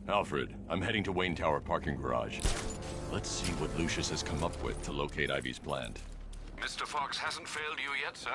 Alfred, I'm heading to Wayne Tower parking garage. Let's see what Lucius has come up with to locate Ivy's plant. Mr. Fox hasn't failed you yet, sir?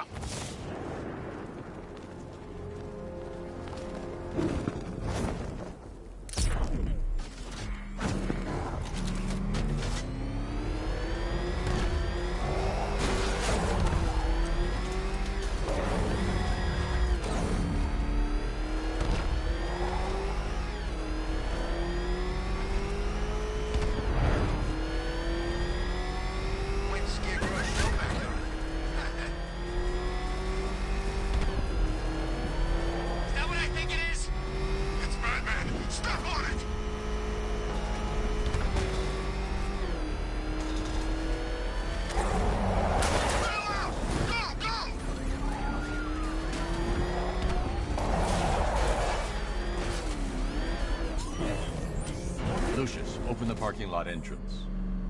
Lucius, open the parking lot entrance.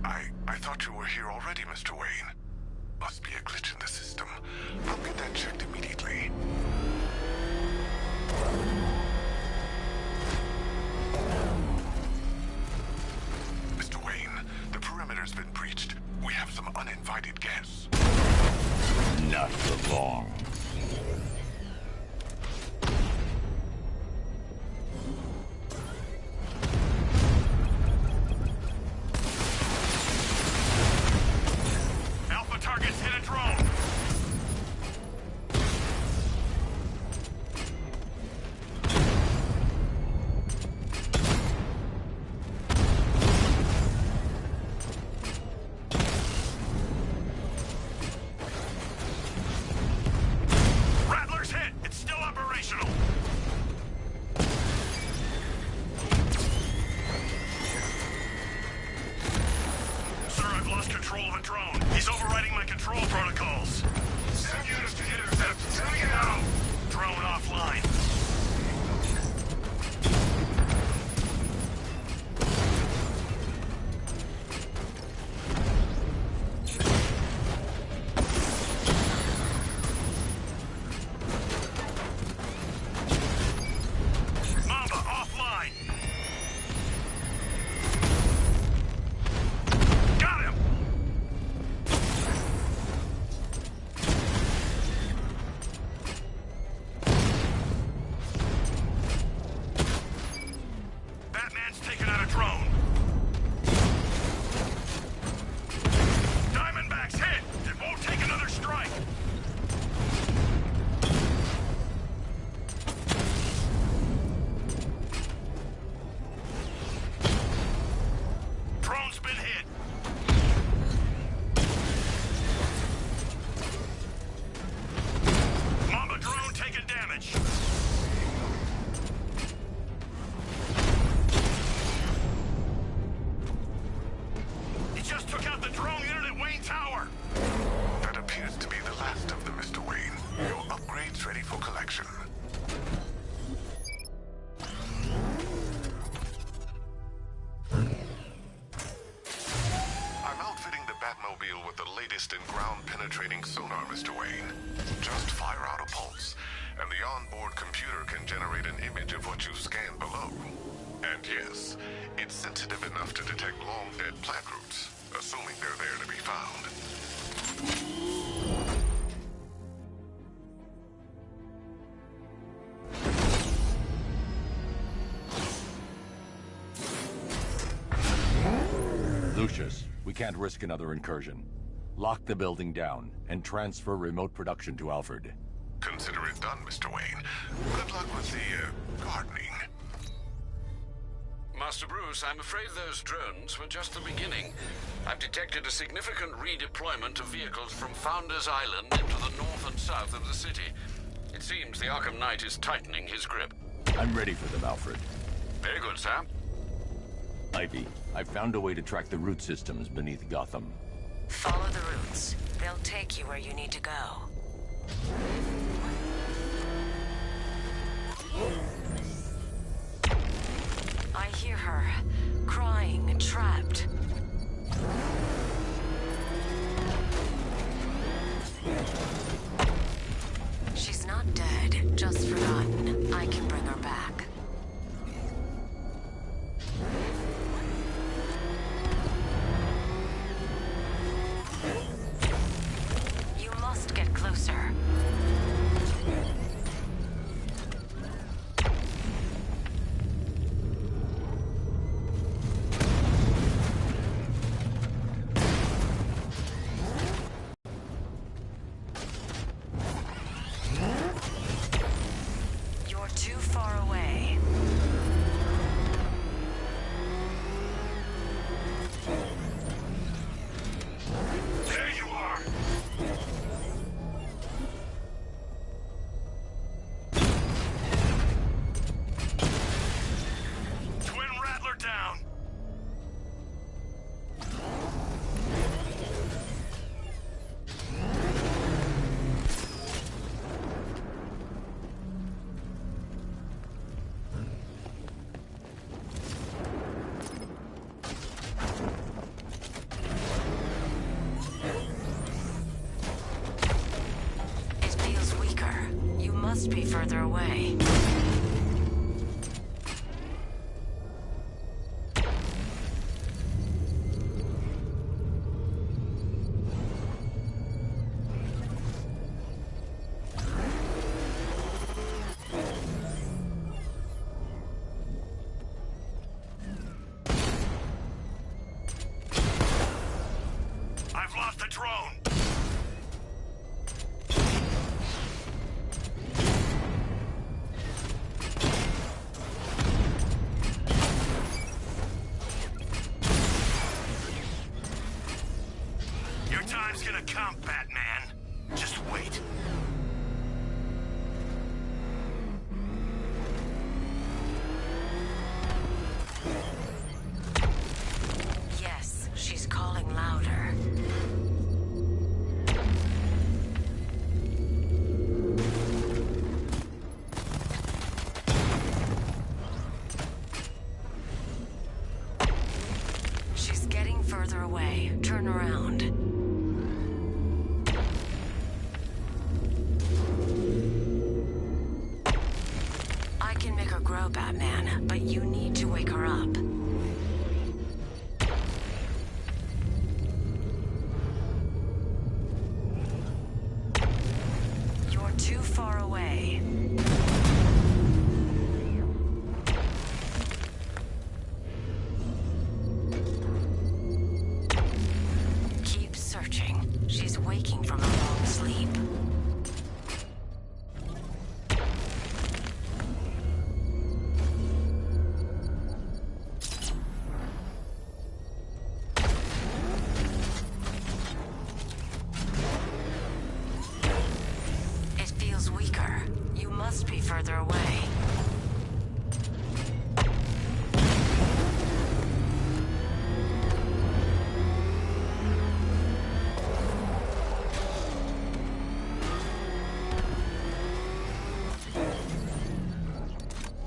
I thought you were here already, Mr. Wayne. Must be a glitch in the system. I'll get that checked immediately. Mr. Wayne, the perimeter's been breached. We have some uninvited guests. Not for long. In ground-penetrating sonar, Mr. Wayne. Just fire out a pulse, and the onboard computer can generate an image of what you scan below. And yes, it's sensitive enough to detect long-dead plant roots, assuming they're there to be found. Lucius, we can't risk another incursion. Lock the building down and transfer remote production to Alfred. Consider it done, Mr. Wayne. Good luck with the, gardening. Master Bruce, I'm afraid those drones were just the beginning. I've detected a significant redeployment of vehicles from Founders Island into the north and south of the city. It seems the Arkham Knight is tightening his grip. I'm ready for them, Alfred. Very good, sir. Ivy, I've found a way to track the root systems beneath Gotham. Follow the routes. They'll take you where you need to go. I hear her, crying and trapped. She's not dead, just forgotten. I can bring her back. closer. You're too far away. There you are! Twin Rattler down! It feels weaker. You must be further away. I've lost the drone! Your time's gonna come, Batman. Just wait. Yes, she's calling louder. She's getting further away. Turn around. I can make her grow, Batman, but you need to wake her up. You're too far away. Keep searching. She's waking from a long sleep. It feels weaker. You must be further away.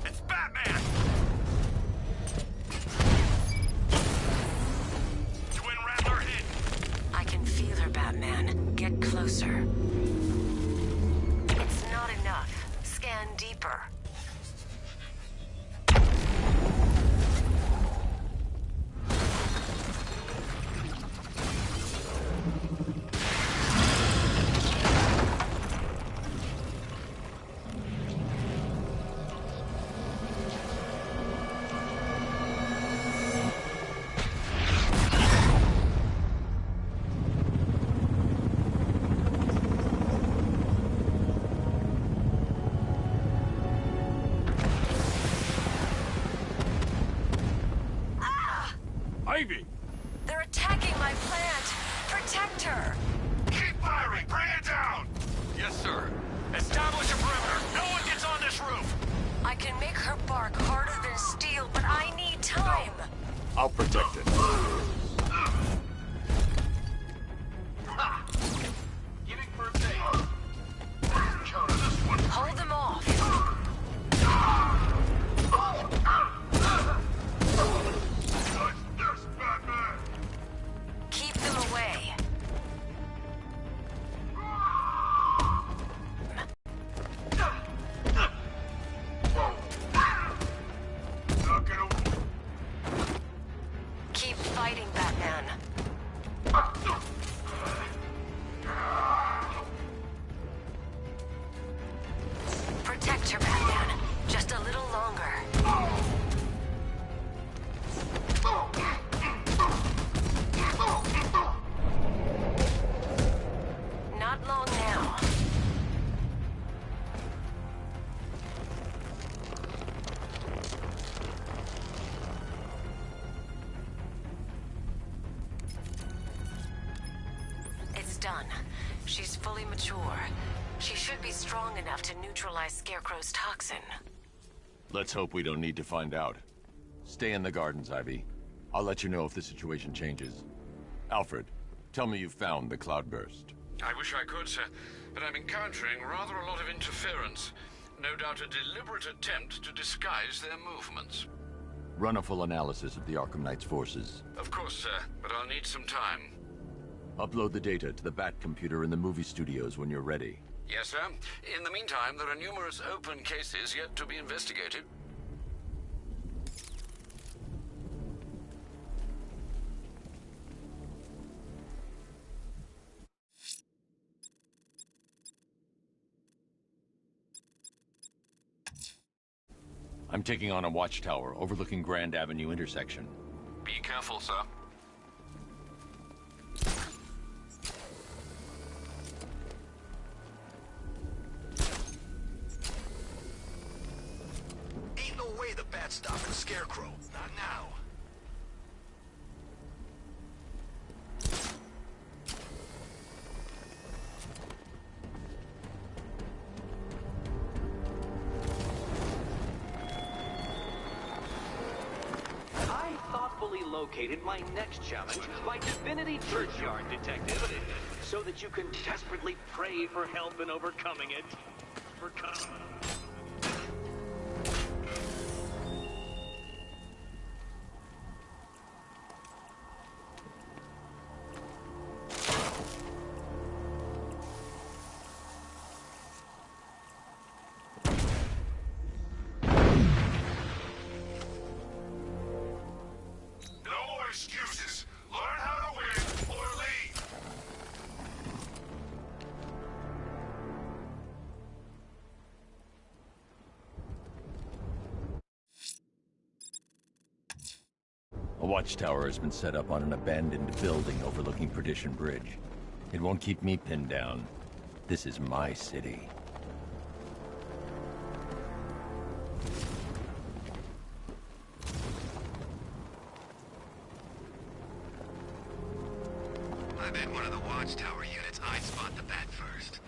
It's Batman! Twin Rattler hit! I can feel her, Batman. Get closer. It's not enough. Scan deeper. Ivy! They're attacking my plant. Protect her. Keep firing! Bring it down! Yes, sir. Establish a perimeter! No one gets on this roof! I can make her bark harder than steel, but I need time. I'll protect it. Giving first aid. Counter this one. Hold them off. Yes, Batman! Keep them away. Knock it over. Keep fighting. son. She's fully mature. She should be strong enough to neutralize Scarecrow's toxin. Let's hope we don't need to find out. Stay in the gardens, Ivy. I'll let you know if the situation changes. Alfred, tell me you found the cloudburst. I wish I could, sir, but I'm encountering rather a lot of interference. No doubt a deliberate attempt to disguise their movements. Run a full analysis of the Arkham Knight's forces. Of course, sir, but I'll need some time. Upload the data to the Bat computer in the movie studios when you're ready. Yes, sir. In the meantime, there are numerous open cases yet to be investigated. I'm taking on a watchtower overlooking Grand Avenue intersection. Be careful, sir. Ain't no way the Bat's stopping Scarecrow. Not now. I thoughtfully located my next challenge, my Divinity Churchyard Detective, so that you can desperately pray for help in overcoming it. No more excuses. Learn how to win or leave. A watchtower has been set up on an abandoned building overlooking Perdition Bridge. It won't keep me pinned down. This is my city. I bet one of the watchtower units I'd spot the Bat first.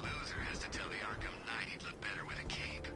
Loser has to tell the Arkham Knight he'd look better with a cape.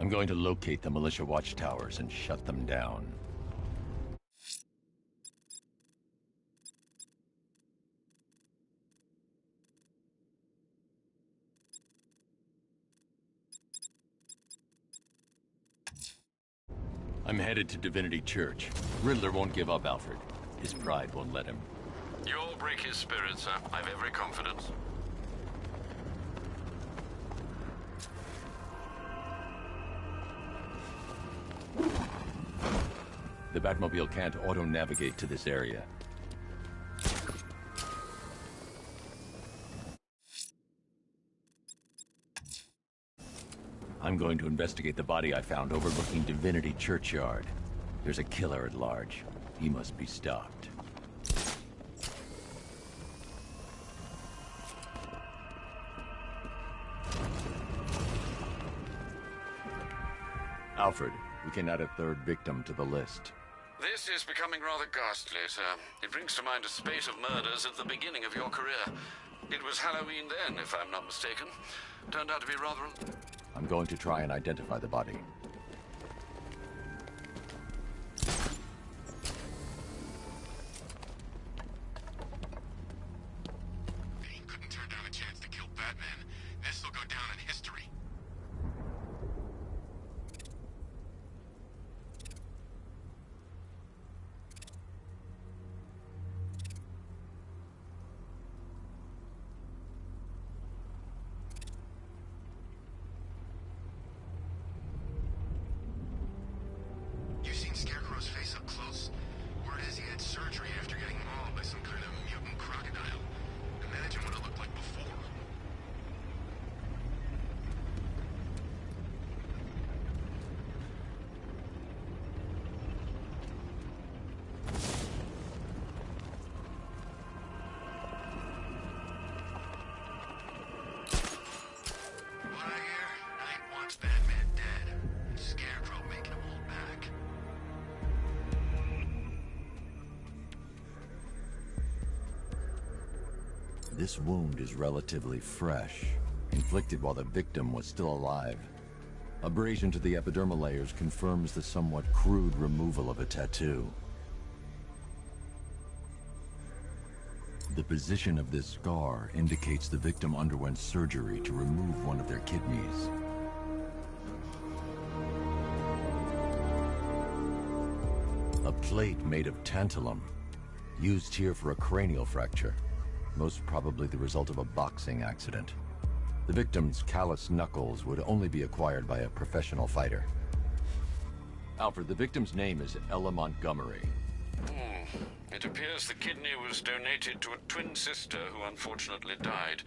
I'm going to locate the militia watchtowers and shut them down. I'm headed to Divinity Church. Riddler won't give up, Alfred. His pride won't let him. You'll break his spirit, sir. I've every confidence. The Batmobile can't auto-navigate to this area. I'm going to investigate the body I found overlooking Divinity Churchyard. There's a killer at large. He must be stopped. Alfred, we can add a third victim to the list. This is becoming rather ghastly, sir. It brings to mind a spate of murders at the beginning of your career. It was Halloween then, if I'm not mistaken. Turned out to be rather... I'm going to try and identify the body. Bane couldn't turn down a chance to kill Batman. This will go down in history. You seen Scarecrow's face up close? Word is he had surgery after getting mauled by some kind of mutant crocodile. Imagine what it looked like before. What I hear? Knight wants Batman dead. Scarecrow making him hold back. This wound is relatively fresh, inflicted while the victim was still alive. Abrasion to the epidermal layers confirms the somewhat crude removal of a tattoo. The position of this scar indicates the victim underwent surgery to remove one of their kidneys. A plate made of tantalum, used here for a cranial fracture, most probably the result of a boxing accident. The victim's calloused knuckles would only be acquired by a professional fighter. Alfred, the victim's name is Ella Montgomery. It appears the kidney was donated to a twin sister who unfortunately died.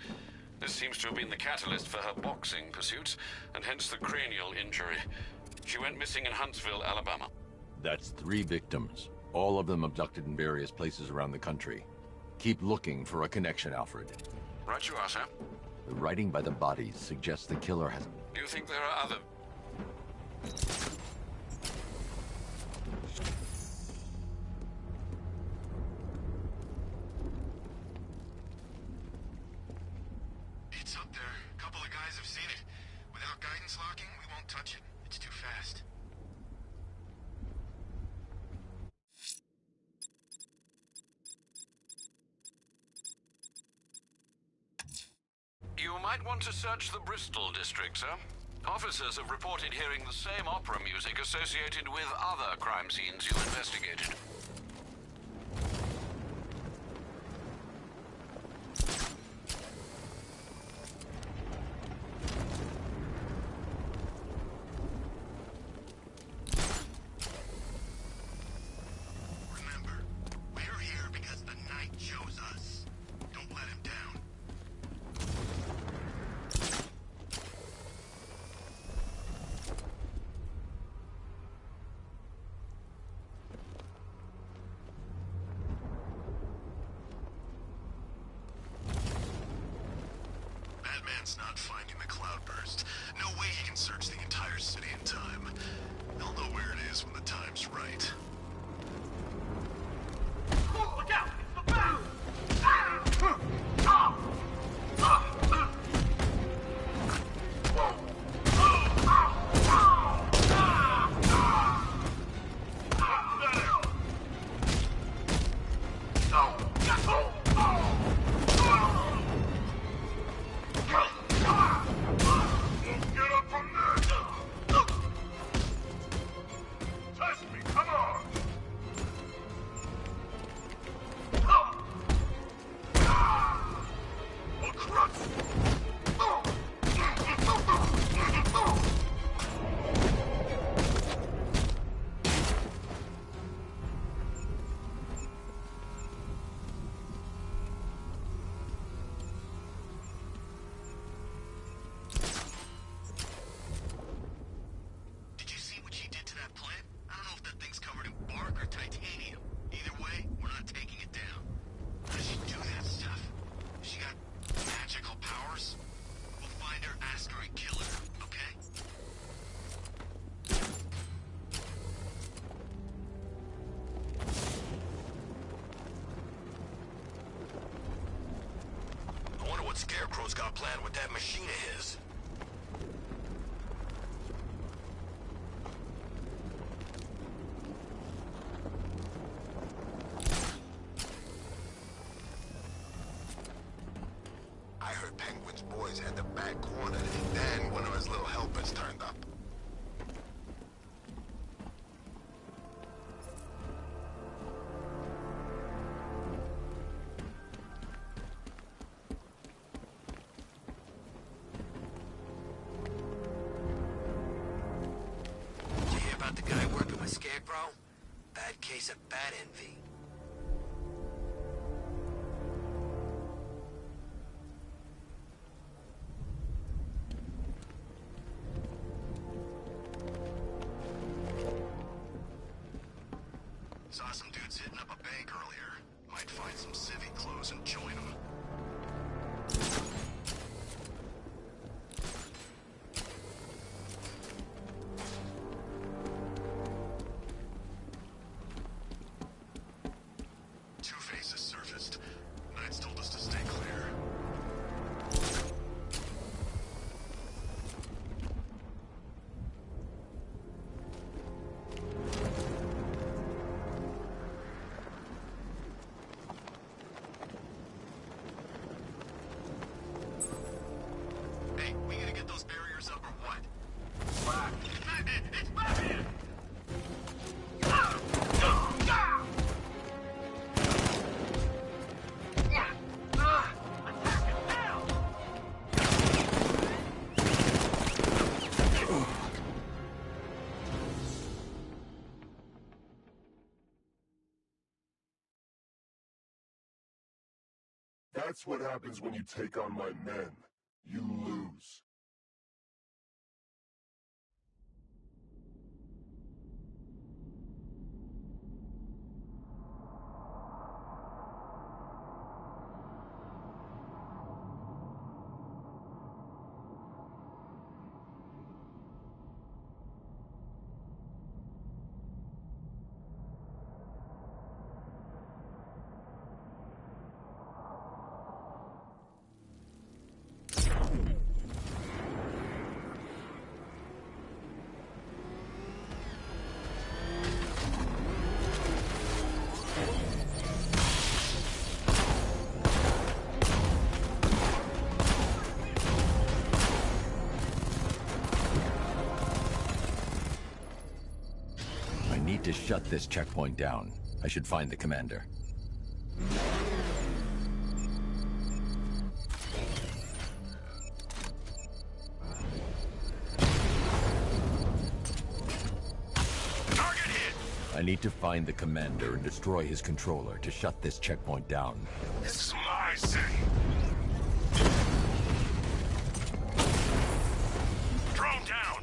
This seems to have been the catalyst for her boxing pursuits, and hence the cranial injury. She went missing in Huntsville, Alabama. That's 3 victims, all of them abducted in various places around the country. Keep looking for a connection, Alfred. Right you are, sir. The writing by the bodies suggests the killer has... Do you think there are other... It's up there. A couple of guys have seen it. Without guidance locking, we won't touch it. It's too fast. You might want to search the Bristol district, sir. Officers have reported hearing the same opera music associated with other crime scenes you investigated. Remember, we're here because the Knight chose us. Don't let him down. Batman's not finding the cloudburst. No way he can search the entire city in time. He'll know where it is when the time's right. Look out! It's the bat! what Scarecrow's got planned with that machine of his. I heard Penguin's boys had the back cornered, and then one of his little helpers turned up. Did you hear about the guy working with Scarecrow? Bad case of bat envy. Saw some dudes hitting up a bank earlier. Might find some civvy clothes and join them. Two-Face has surfaced. Knight's told us to stay clear. Hey, we gonna get those barriers up or what? It's Batman! Attack it now! That's what happens when you take on my men. You lose. I need to shut this checkpoint down. I should find the commander. Target hit! I need to find the commander and destroy his controller to shut this checkpoint down. This is my city. Drone down!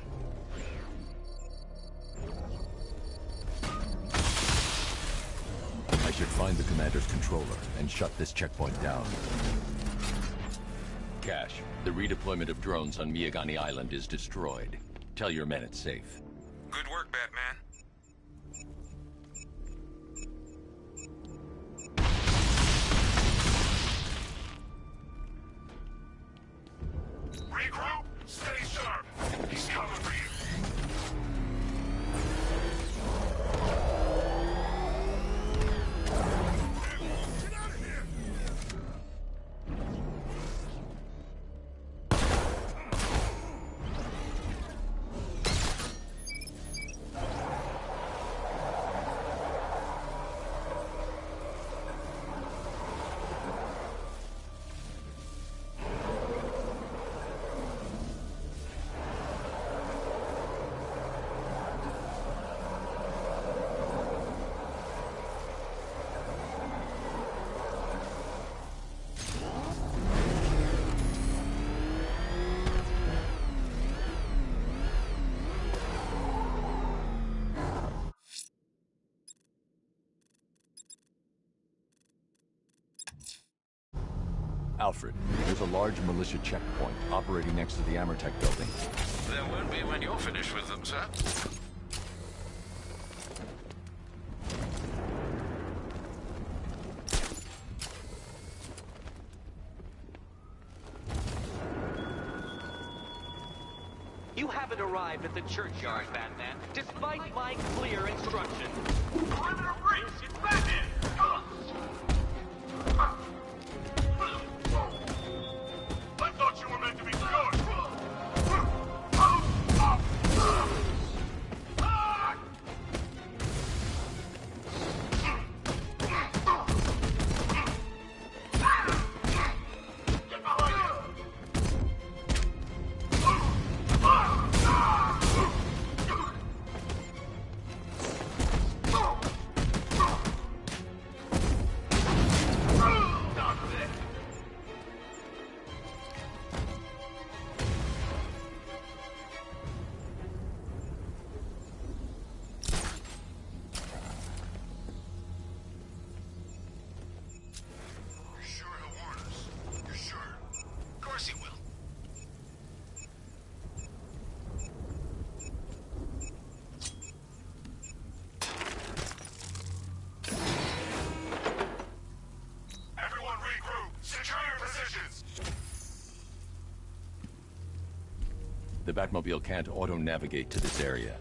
I should find the commander's controller and shut this checkpoint down. Cash, the redeployment of drones on Miyagani Island is destroyed. Tell your men it's safe. Good work, Batman. Regroup! Stay sharp! He's coming for you! Get out of here! Alfred, there's a large militia checkpoint operating next to the Amertech building. There won't be when you're finished with them, sir. You haven't arrived at the churchyard, Batman, despite my clear instructions. Perimeter breach! It's Batman! I thought you were meant to be cured! The Batmobile can't auto-navigate to this area.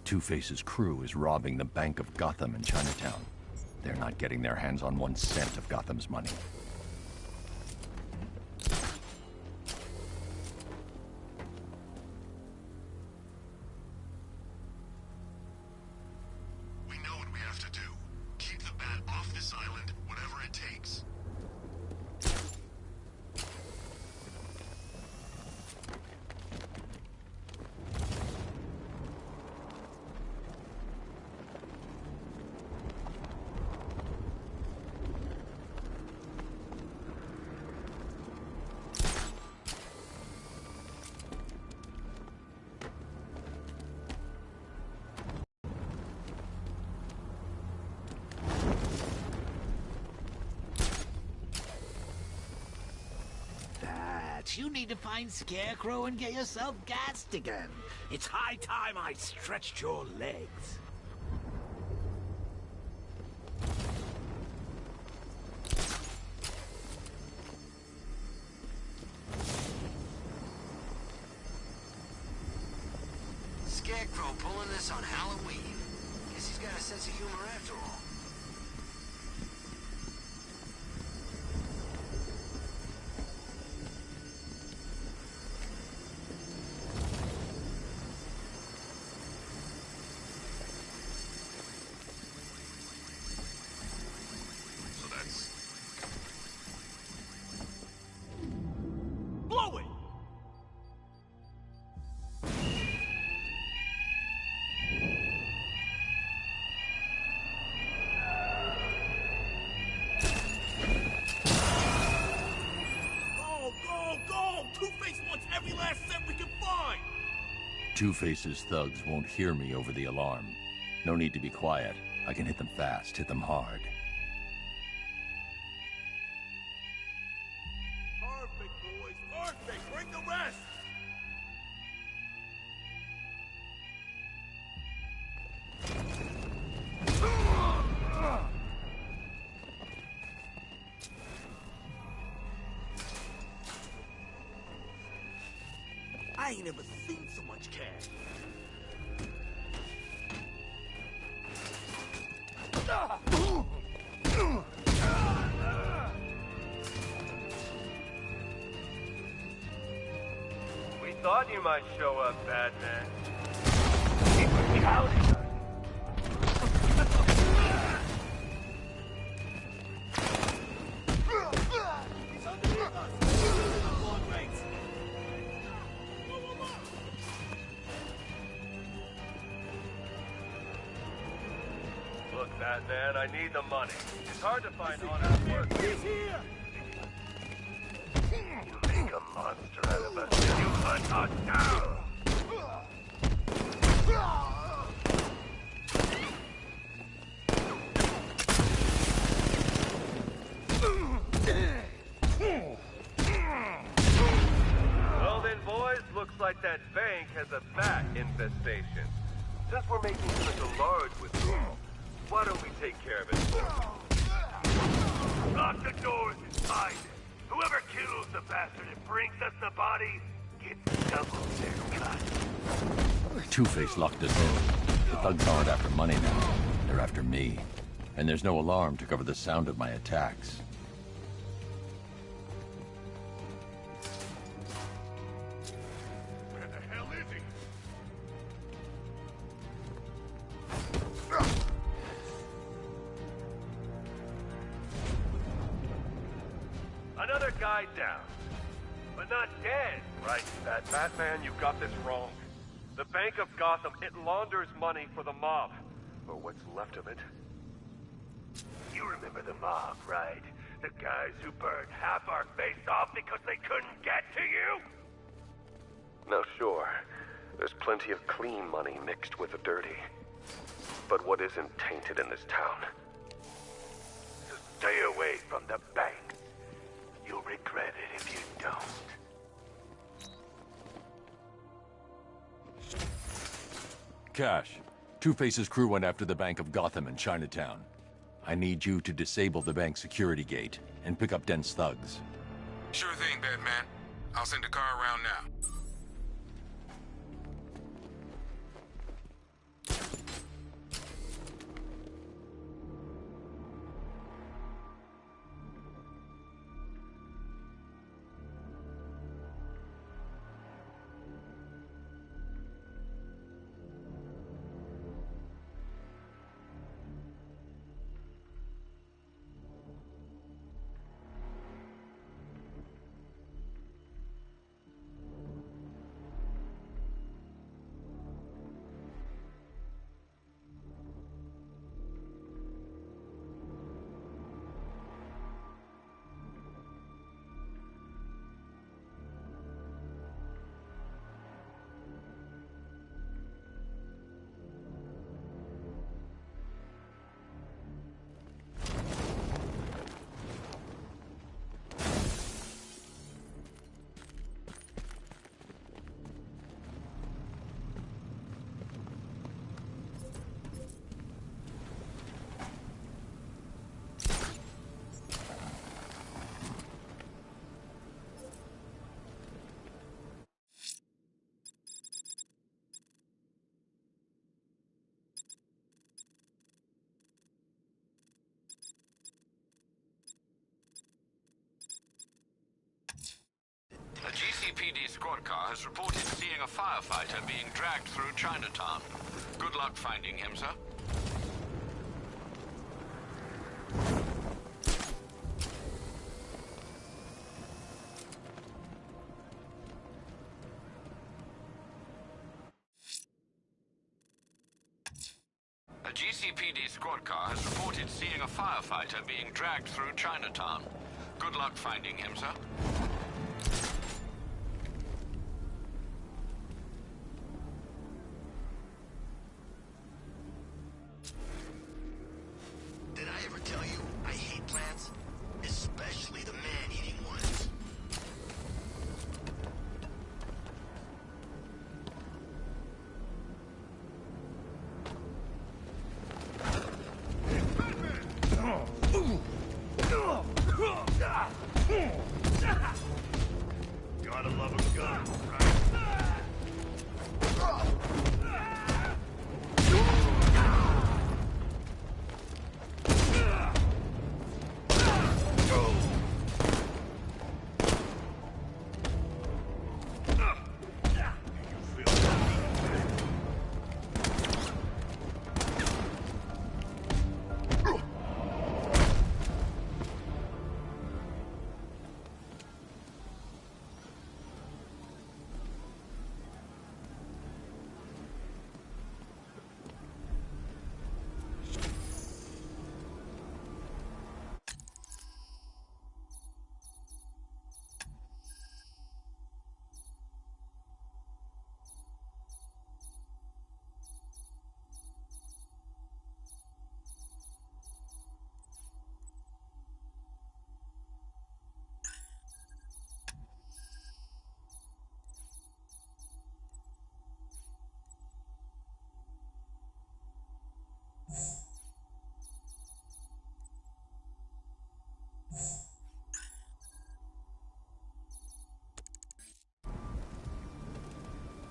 Two-Face's crew is robbing the Bank of Gotham in Chinatown. They're not getting their hands on 1 cent of Gotham's money. We know what we have to do. Keep the Bat off this island, whatever it takes. You need to find Scarecrow and get yourself gassed again. It's high time I stretched your legs. Scarecrow pulling this on Halloween. Guess he's got a sense of humor after all. Two-Face's thugs won't hear me over the alarm. No need to be quiet. I can hit them fast, hit them hard. Perfect, boys. Perfect. Bring the rest. I ain't ever seen so much cash. We thought you might show up, Batman. Look, Batman, I need the money. It's hard to find honest work. He's here! You make a monster out of us, and you hunt us down! Well then, boys, looks like that bank has a bat infestation. Since we're making such a large withdrawal, Why don't we take care of it for you? Lock the doors inside. Whoever kills the bastard and brings us the body gets double their cut. Two-Face locked us in. The thugs aren't after money now. They're after me. And there's no alarm to cover the sound of my attacks. Where the hell is he? Another guy down. But not dead. Right, Batman, you got this wrong. The Bank of Gotham, it launders money for the mob. Or what's left of it. You remember the mob, right? The guys who burned half our face off because they couldn't get to you? Now sure, there's plenty of clean money mixed with the dirty. But what isn't tainted in this town? So stay away from the bank. You'll regret it if you don't. Cash. Two-Face's crew went after the Bank of Gotham in Chinatown. I need you to disable the bank security gate and pick up Dent's thugs. Sure thing, Batman. I'll send a car around now. A GCPD squad car has reported seeing a firefighter being dragged through Chinatown. Good luck finding him, sir. A GCPD squad car has reported seeing a firefighter being dragged through Chinatown. Good luck finding him, sir. Did I ever tell you I hate plants? Especially the man-eating ones.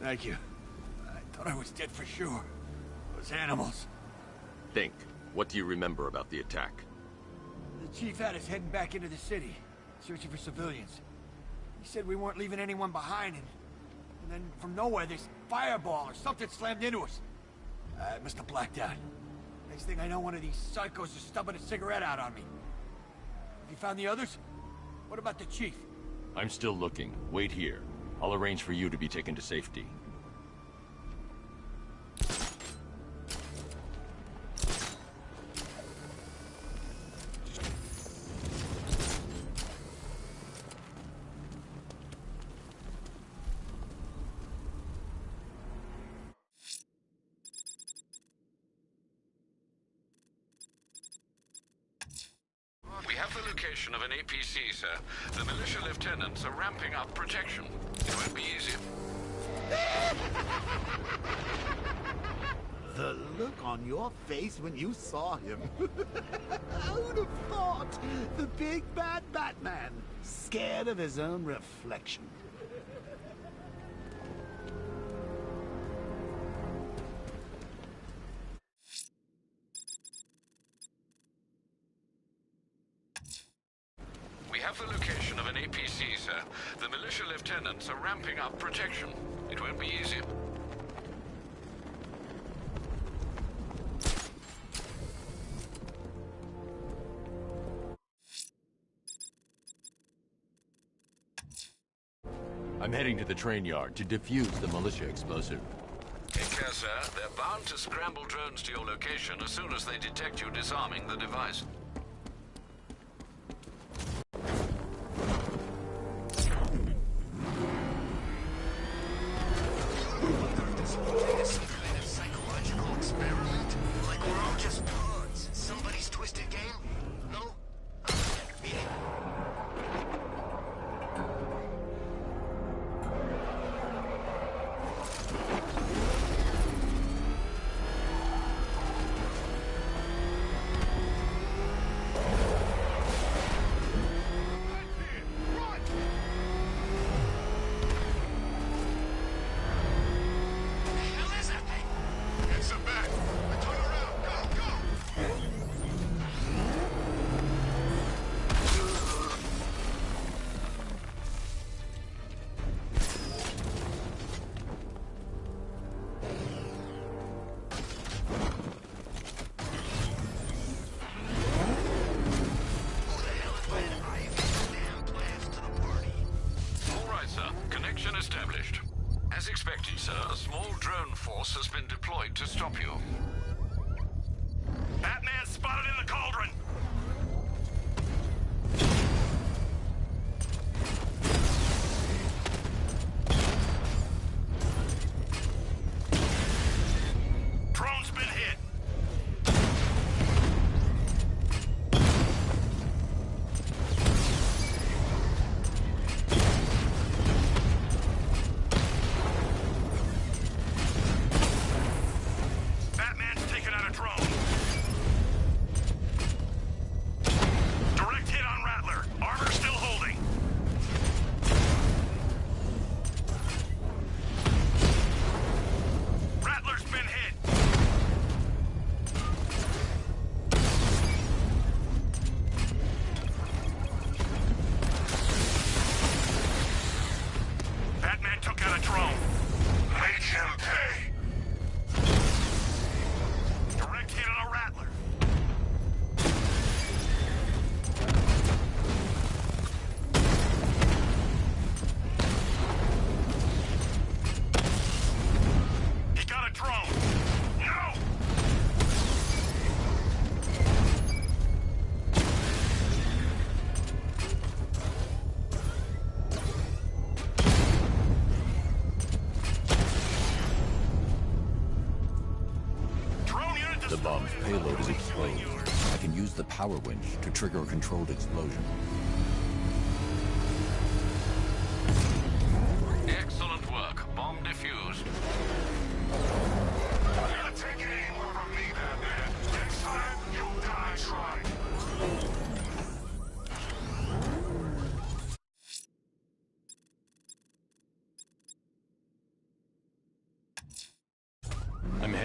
Thank you. I thought I was dead for sure. Those animals. Think. What do you remember about the attack? The chief had us heading back into the city, searching for civilians. He said we weren't leaving anyone behind, and then from nowhere this fireball or something slammed into us. I must have blacked out. Next thing I know, one of these psychos is stubbing a cigarette out on me. Have you found the others? What about the chief? I'm still looking. Wait here. I'll arrange for you to be taken to safety. We have the location of an APC, sir. The militia lieutenants are ramping up protection. It won't be easy. The look on your face when you saw him. Who'd have thought? The big bad Batman, scared of his own reflection. We have the location of an APC, sir. The militia lieutenants are ramping up protection. It won't be easy. I'm heading to the train yard to defuse the militia explosive. Take care, sir. They're bound to scramble drones to your location as soon as they detect you disarming the device. This kind of psychological experiment? Like we're all just pawns in somebody's twisted game? No? Really? It's a bet. Turn around. Go, go. All right, sir. Connection established. As expected, sir, a small drone force has been deployed to stop you. Batman spotted in the cauldron! Drone's been hit! Batman's taken out a drone. Direct hit on Rattler. Armor still holding. Rattler's been hit. Batman took out a drone. Make him pay. Direct hit on a Rattler. He got a drone. No! Drone unit The bomb's payload is exposed. I can use the power winch to trigger a controlled explosion. Excellent work. Bomb defused. You're not taking any more from me, Batman. Next time, you'll die trying.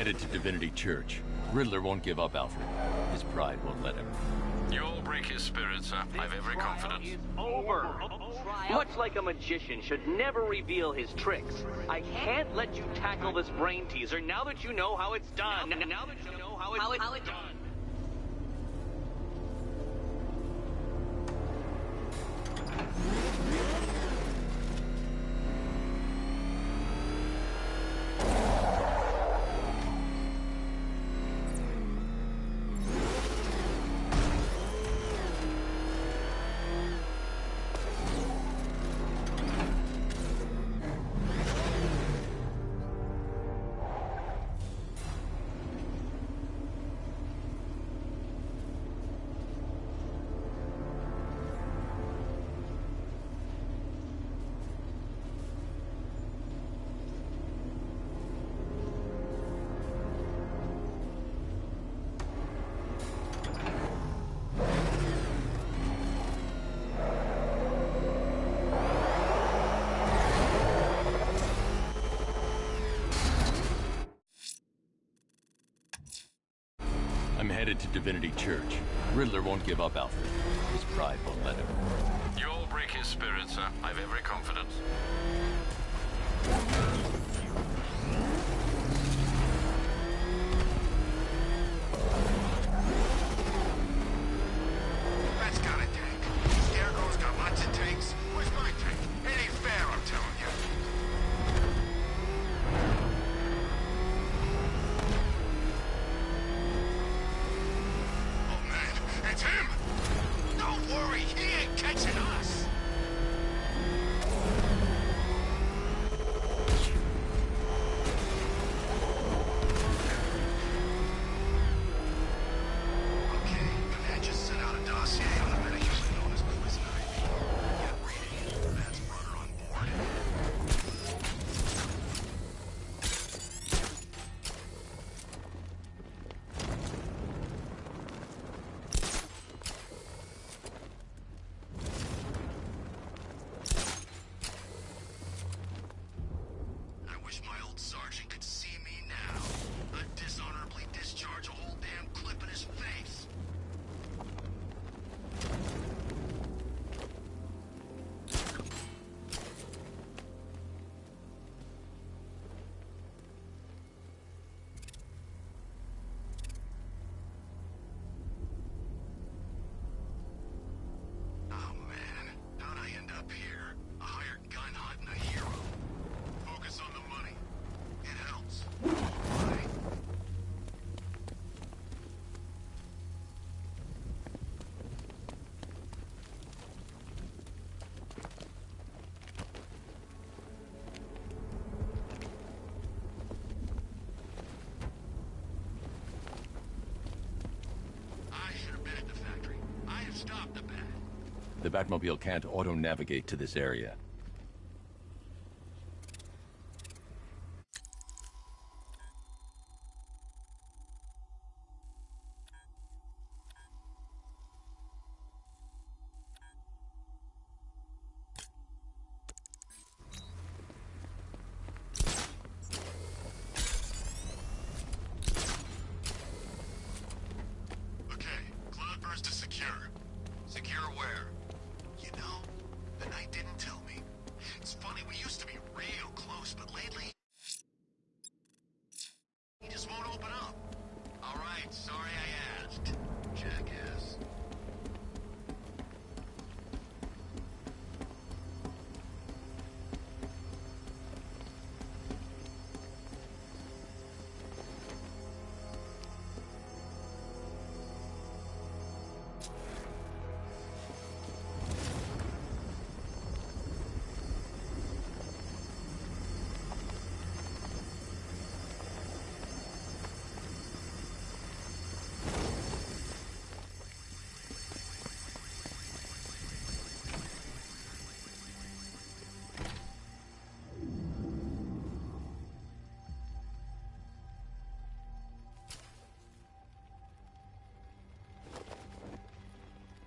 headed to Divinity Church. Riddler won't give up, Alfred. His pride won't let him. You all break his spirit, sir. I've every confidence. Is over. Much like a magician should never reveal his tricks, I can't let you tackle this brain teaser now that you know how it's done. Now that you know how it's done. I'm headed to Divinity Church. Riddler won't give up, Alfred. His pride won't let him. You all break his spirit, sir. I've every confidence. That's got a tank. Scarecrow's got lots of tanks. Where's my tank? It ain't fair, I'm telling you. Oh, man, it's him! Don't worry, he ain't catching us! Okay, Command just sent out a dossier on a medic usually known as Poison Ivy. Get reading. That's runner on board. I wish my old sergeant could see me now. I'd dishonorably discharge a whole damn clip in his face. Oh man, how'd I end up here? A hired gun hunting a hero. Focus on the money. It helps. Right? I should have been at the factory. I have stopped the bat. The Batmobile can't auto-navigate to this area. Okay, Cloudburst is secure. Secure where? You know, the night didn't tell me. It's funny, we used to be real close, but lately... he just won't open up. Alright, sorry I asked. Jackass.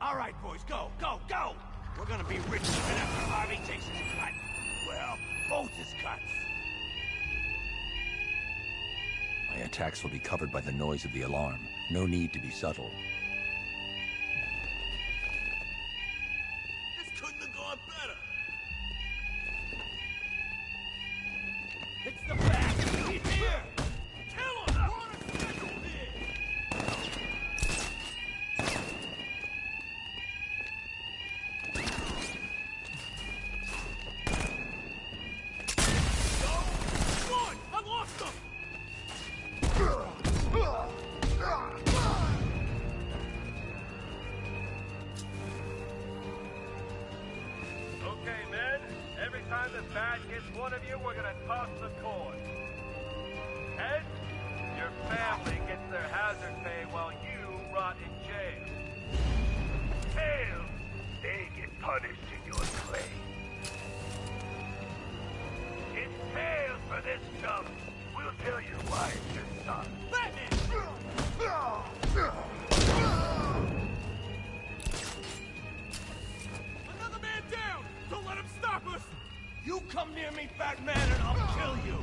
All right, boys, go, go, go! We're gonna be rich even after Harvey takes his cut. Well, both his cuts. I attacks will be covered by the noise of the alarm. No need to be subtle. This couldn't have gone better. It's the back. He's here. Kill him. We're on a schedule here. Good. I lost him. Okay, men. Every time the bat hits one of you, we're gonna toss the coin. Heads, your family gets their hazard pay while you rot in jail. Tails, they get punished in your clay. It's tails for this jump. We'll tell you why it's your son. Another man down! Don't let him stop us! You come near me, Batman, and I'll kill you!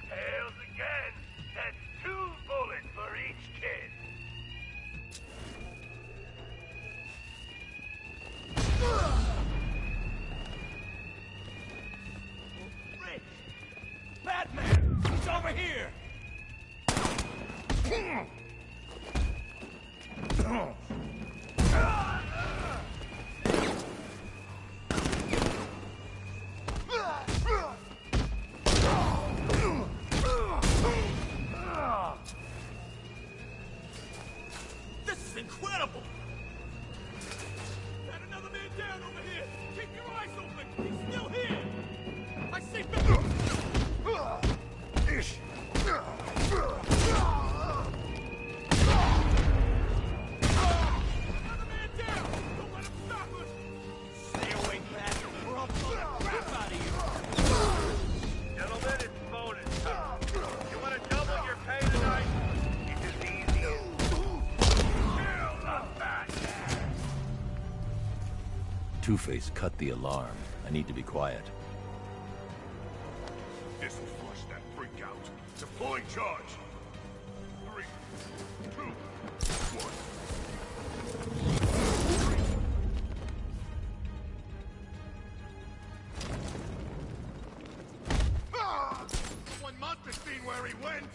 Tails again. That's 2 bullets for each kid. Rich! Batman! He's over here! This is incredible! Got another man down over here! Keep your eyes open! He's still here! I see Batman! Another man down! Don't let him stop us! Stay away, Bat! Or I'll blow the crap out of you! Gentlemen, it's bonus time. You want to double your pay tonight? It's as easy as kill the Batman. Two-Face cut the alarm. I need to be quiet. This'll flush that freak out. Deploying charge. 3, 2, 1. Someone must have seen where he went.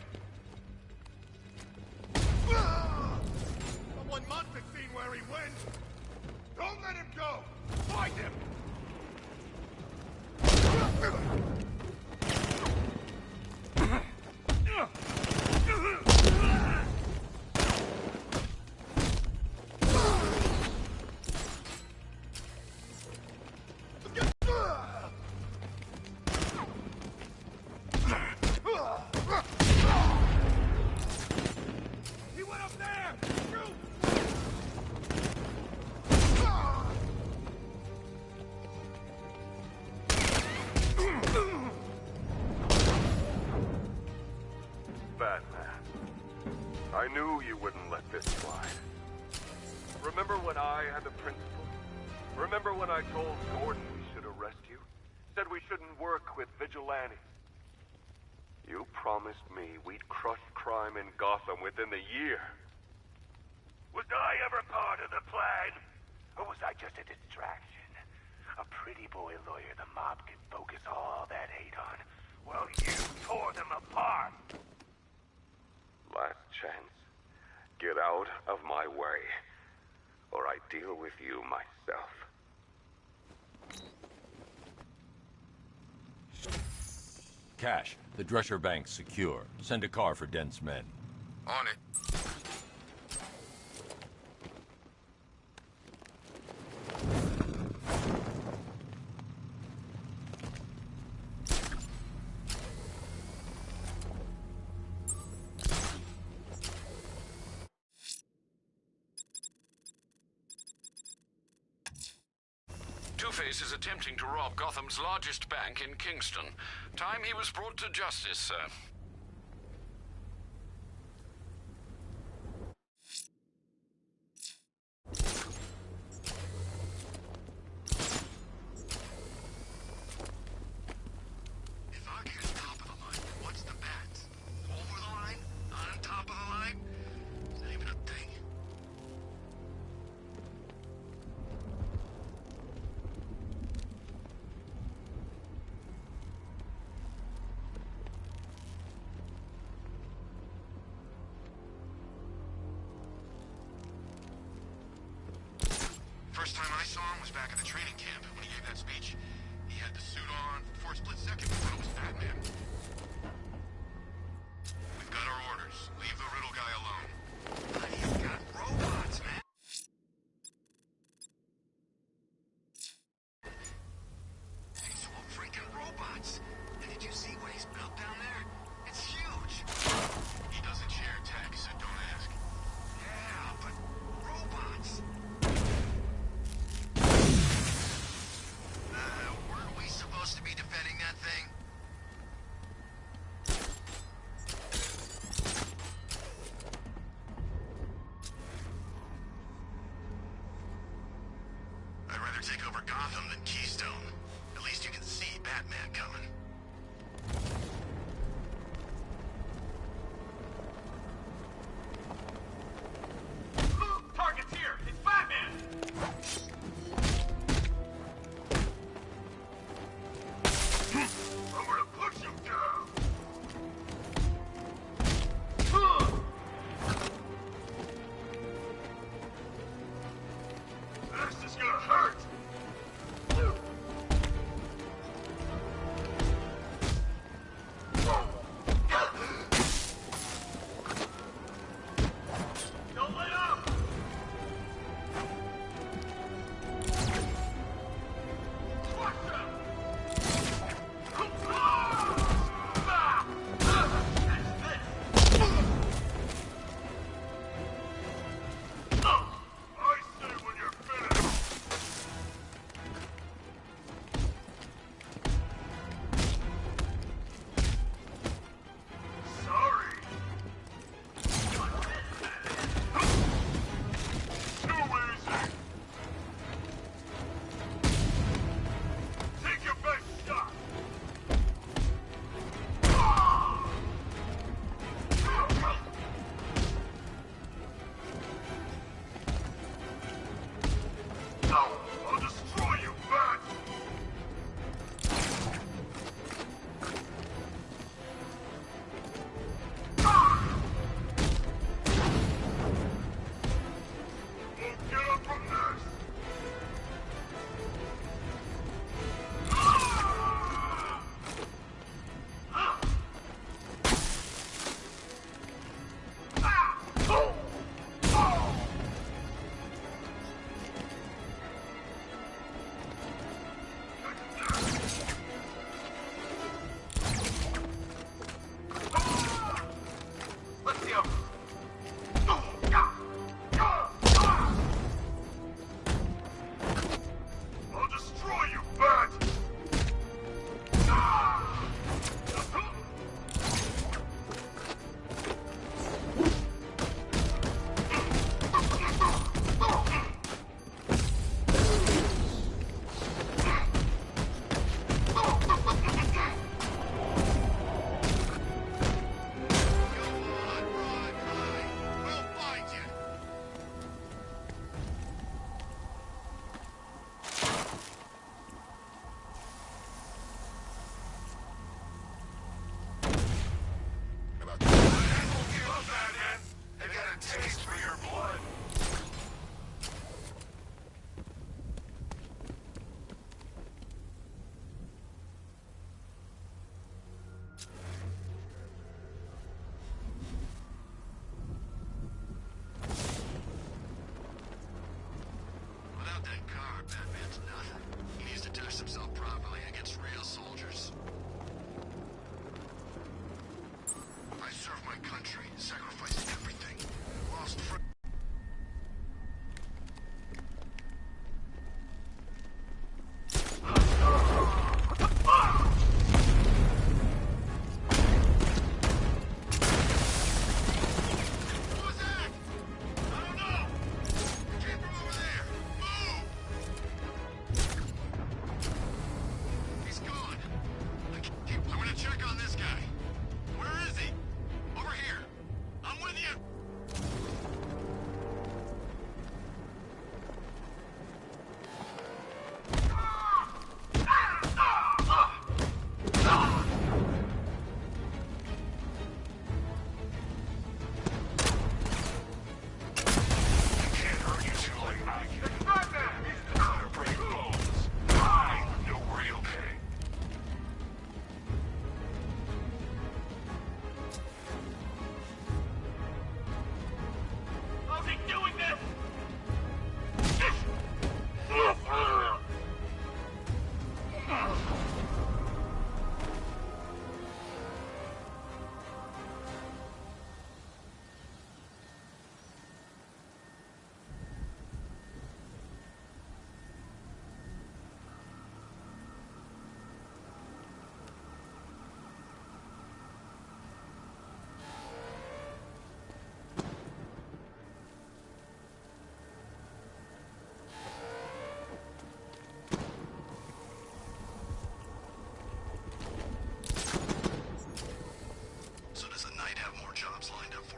Someone must have seen where he went. Don't let him go. Find him. He went up there! Shoot! Batman, I knew you wouldn't let this slide. Remember when I had the principal? Remember when I told Gordon we should arrest you? Said we shouldn't work with vigilantes? You promised me we'd crush crime in Gotham within the year. Was I ever part of the plan? Or was I just a distraction? A pretty boy lawyer the mob could focus all that hate on, while you tore them apart. Last chance. Get out of my way, or I deal with you myself. Cash, the Drescher Bank's secure. Send a car for Dent's men. On it. Two-Face is attempting to rob Gotham's largest bank in Kingston. Time he was brought to justice, sir. If Arkham's top of the line, what's the back at the training camp when he gave that speech. He had the suit on. For a split second, we thought it was Batman. We've got our orders. Leave the Riddle guy alone. But he's got robots, man. These were freaking robots. And did you see what he's built down there? It's huge. He doesn't share tech, so don't ask. Yeah, but robots. Weren't we supposed to be defending that thing? I'd rather take over Gotham than Keystone. At least you can see Batman coming. Target's here! It's Batman! I'm gonna push him down! This is gonna hurt!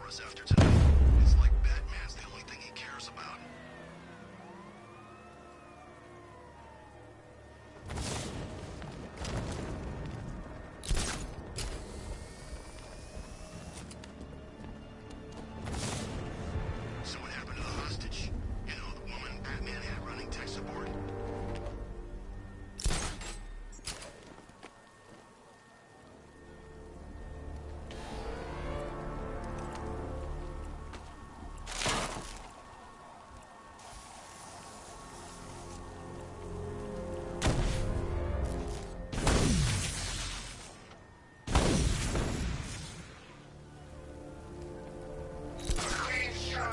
for us after tonight. It's like Batman's the only thing he cares about. So what happened to the hostage? You know, the woman Batman had running tech support?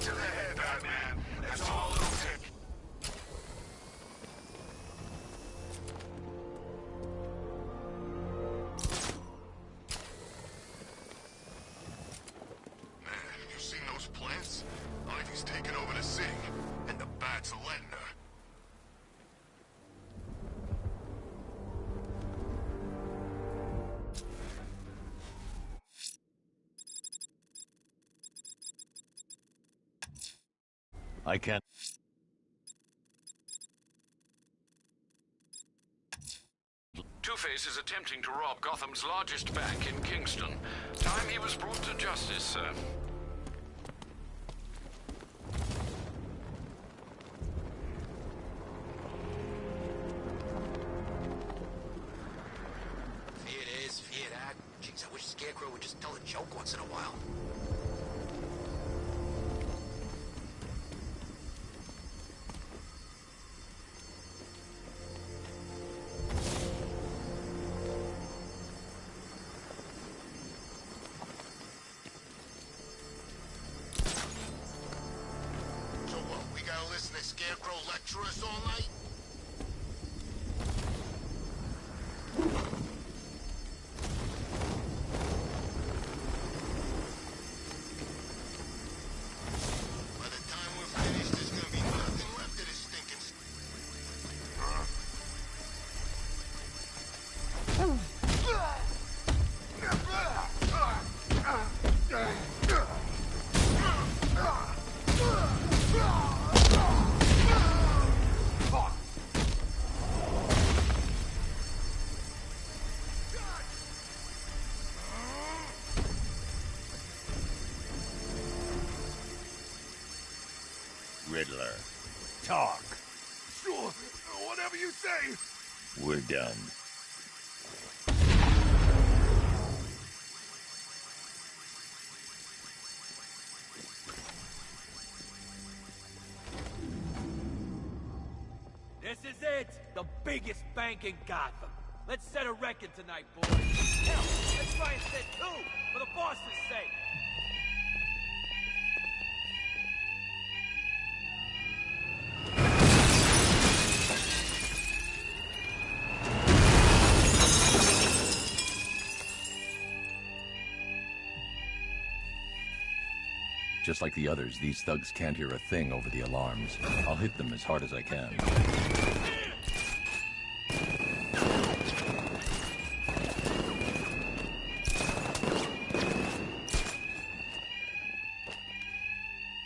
To the head, Batman. That's all it'll take. Man, you seen those plants? Ivy's taking over the city, and the bats are letting her. I can't... Two-Face is attempting to rob Gotham's largest bank in Kingston. Time he was brought to justice, sir. Fear this, fear that. Jeez, I wish Scarecrow would just tell a joke once in a while. So what, we gotta listen to Scarecrow lecture us all night? By the time we're finished, there's gonna be nothing left of this stinking... Riddler. Talk. Sure, whatever you say. We're done. This is it! The biggest bank in Gotham. Let's set a record tonight, boys. Hell, let's try and set two, for the boss's sake. Just like the others, these thugs can't hear a thing over the alarms. I'll hit them as hard as I can.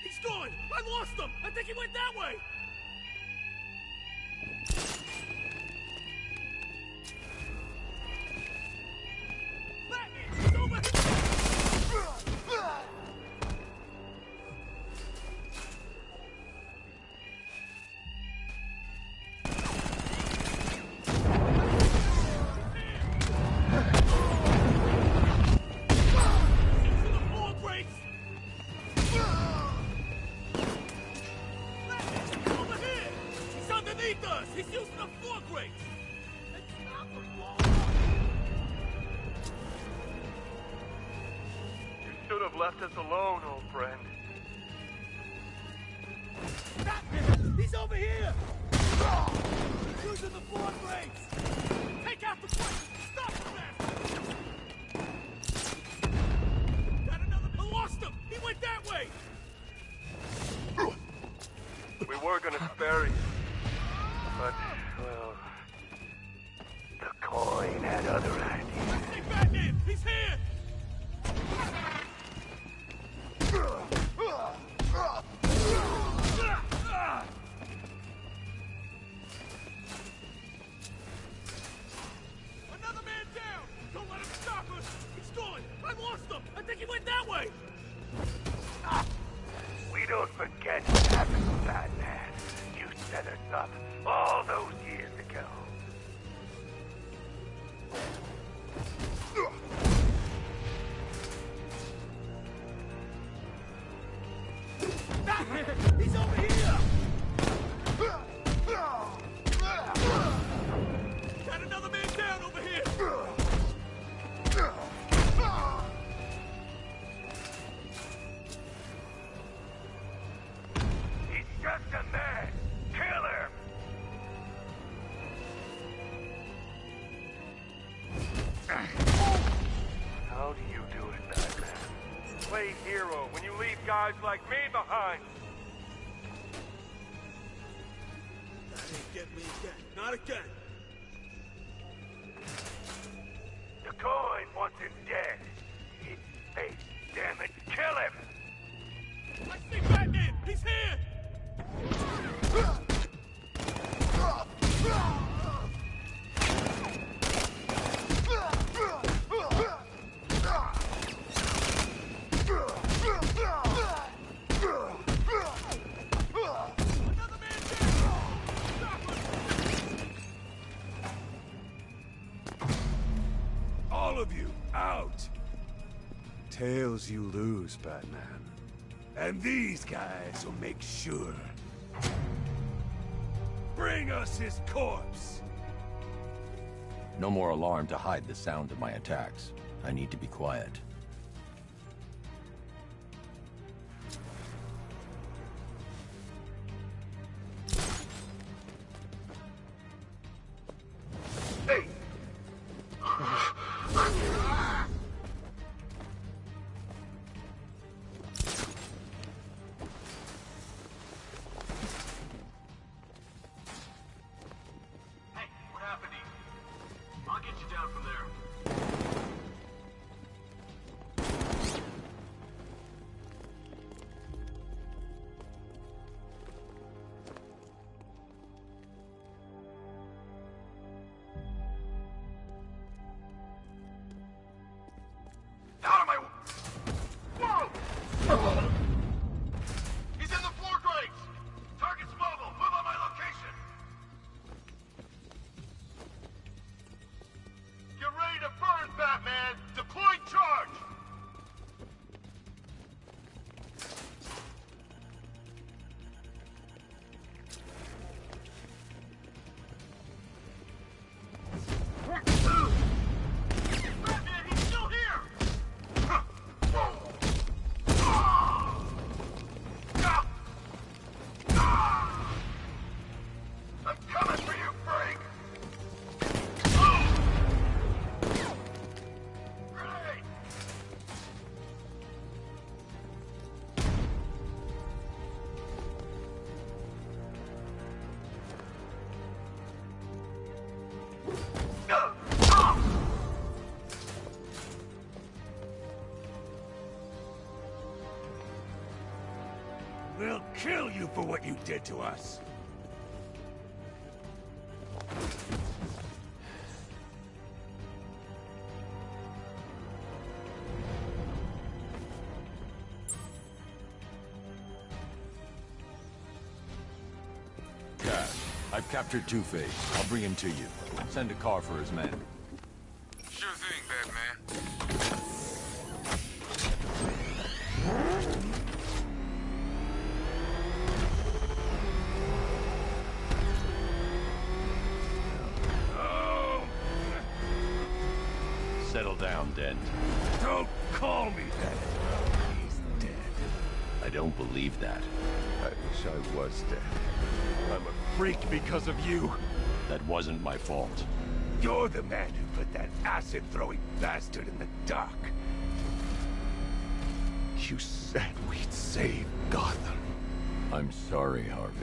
He's gone! I lost him! I think he went that way! Batman! He's over here! He's using the floor grates! You should have left us alone, old friend. Batman! He's over here! He's using the floor grates! Take out the grates! Stop the bastard! Got another... I lost him! He went that way! We were gonna spare you. But, well, the coin had other ideas. Hey, Batman! He's here! He went that way! We don't forget what happened, Batman. You set us up all those years ago. He's over here! Got another man down over here! He's just a man. Kill him! How do you do it, Batman? Play hero when you leave guys like me behind. That ain't get me again. Not again. The coin wants him dead. It's fate. Damn it, kill him! I see Batman! He's here! All of you, out! Tails you lose, Batman. And these guys will make sure. Bring us his corpse! No more alarm to hide the sound of my attacks. I need to be quiet. Hey! Hey, what happened to you? I'll get you down from there. Out of my... Whoa! He's in the floor grates! Target's mobile! Move on my location! Get ready to burn, Batman! Deploy charge! Batman, he's still here! I'm coming for you, Frank! Grenade! We'll kill you for what you did to us! Cash, I've captured Two-Face. I'll bring him to you. Send a car for his men. Sure thing, Batman. Settle down, Dent. Don't call me that! He's dead. I don't believe that. I wish I was dead. I'm a freak because of you. That wasn't my fault. You're the man who put that acid-throwing bastard in the dock. You said we'd save Gotham. I'm sorry, Harvey.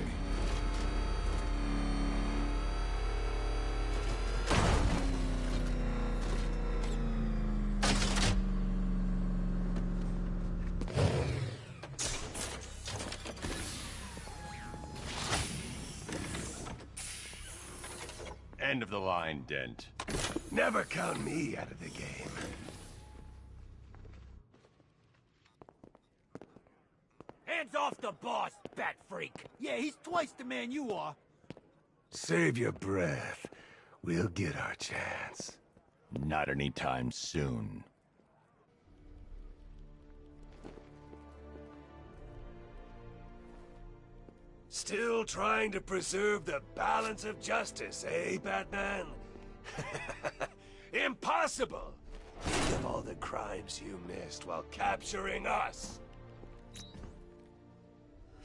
End of the line, Dent. Never count me out of the game. Hands off the boss, bat freak! Yeah, he's twice the man you are. Save your breath. We'll get our chance. Not anytime soon. Still trying to preserve the balance of justice, eh, Batman? Impossible! Think of all the crimes you missed while capturing us.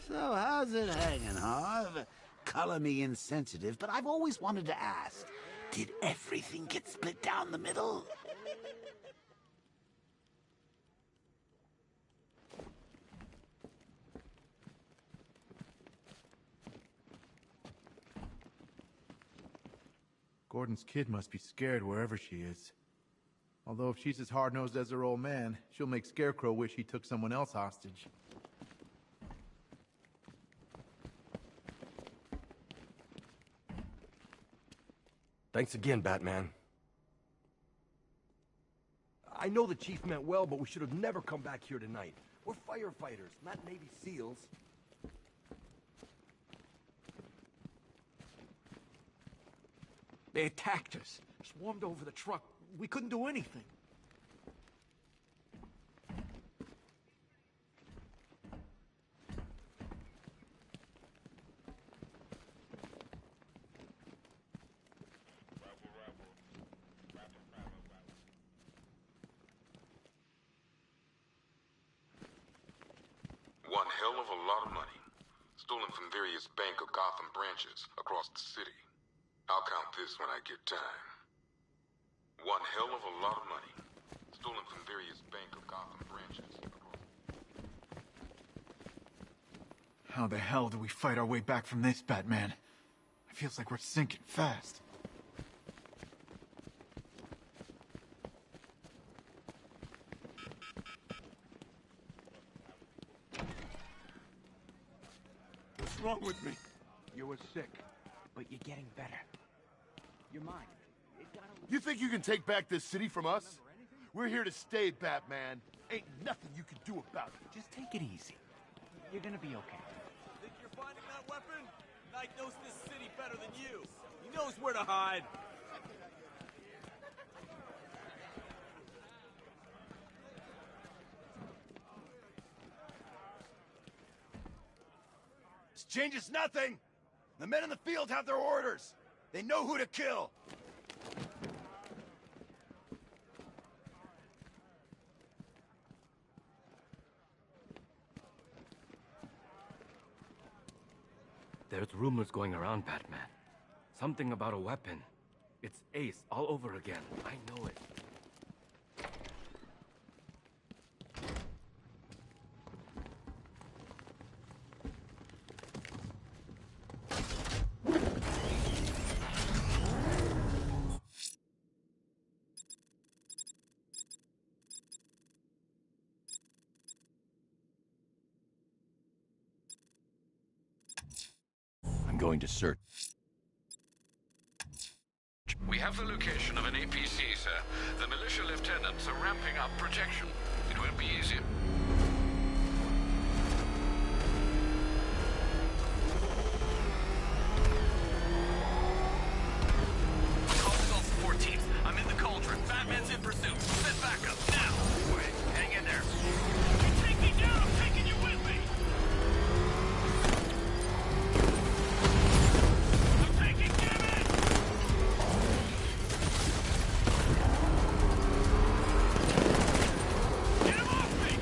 So how's it hanging, Harv? Color me insensitive, but I've always wanted to ask. Did everything get split down the middle? Gordon's kid must be scared wherever she is. Although if she's as hard-nosed as her old man, she'll make Scarecrow wish he took someone else hostage. Thanks again, Batman. I know the Chief meant well, but we should have never come back here tonight. We're firefighters, not Navy SEALs. They attacked us, swarmed over the truck. We couldn't do anything. One hell of a lot of money. Stolen from various Bank of Gotham branches across the city. I'll count this when I get time. One hell of a lot of money. Stolen from various Bank of Gotham branches across... How the hell do we fight our way back from this, Batman? It feels like we're sinking fast. What's wrong with me? You were sick, but you're getting better. You're mine. You think you can take back this city from us? We're here to stay, Batman. Ain't nothing you can do about it. Just take it easy. You're gonna be okay. Think you're finding that weapon? Knight knows this city better than you. He knows where to hide. This changes nothing. The men in the field have their orders. They know who to kill. There's rumors going around, Batman. Something about a weapon. It's Ace all over again. I know it. I'm going to search. We have the location of an APC, sir. The militia lieutenants are ramping up protection. It won't be easy. Call Gulf 14th. I'm in the cauldron. Batman's in pursuit. Send backup now. Wait, hang in there. You take me down. I'm taking you with me. I'm taking damage. Get him off me.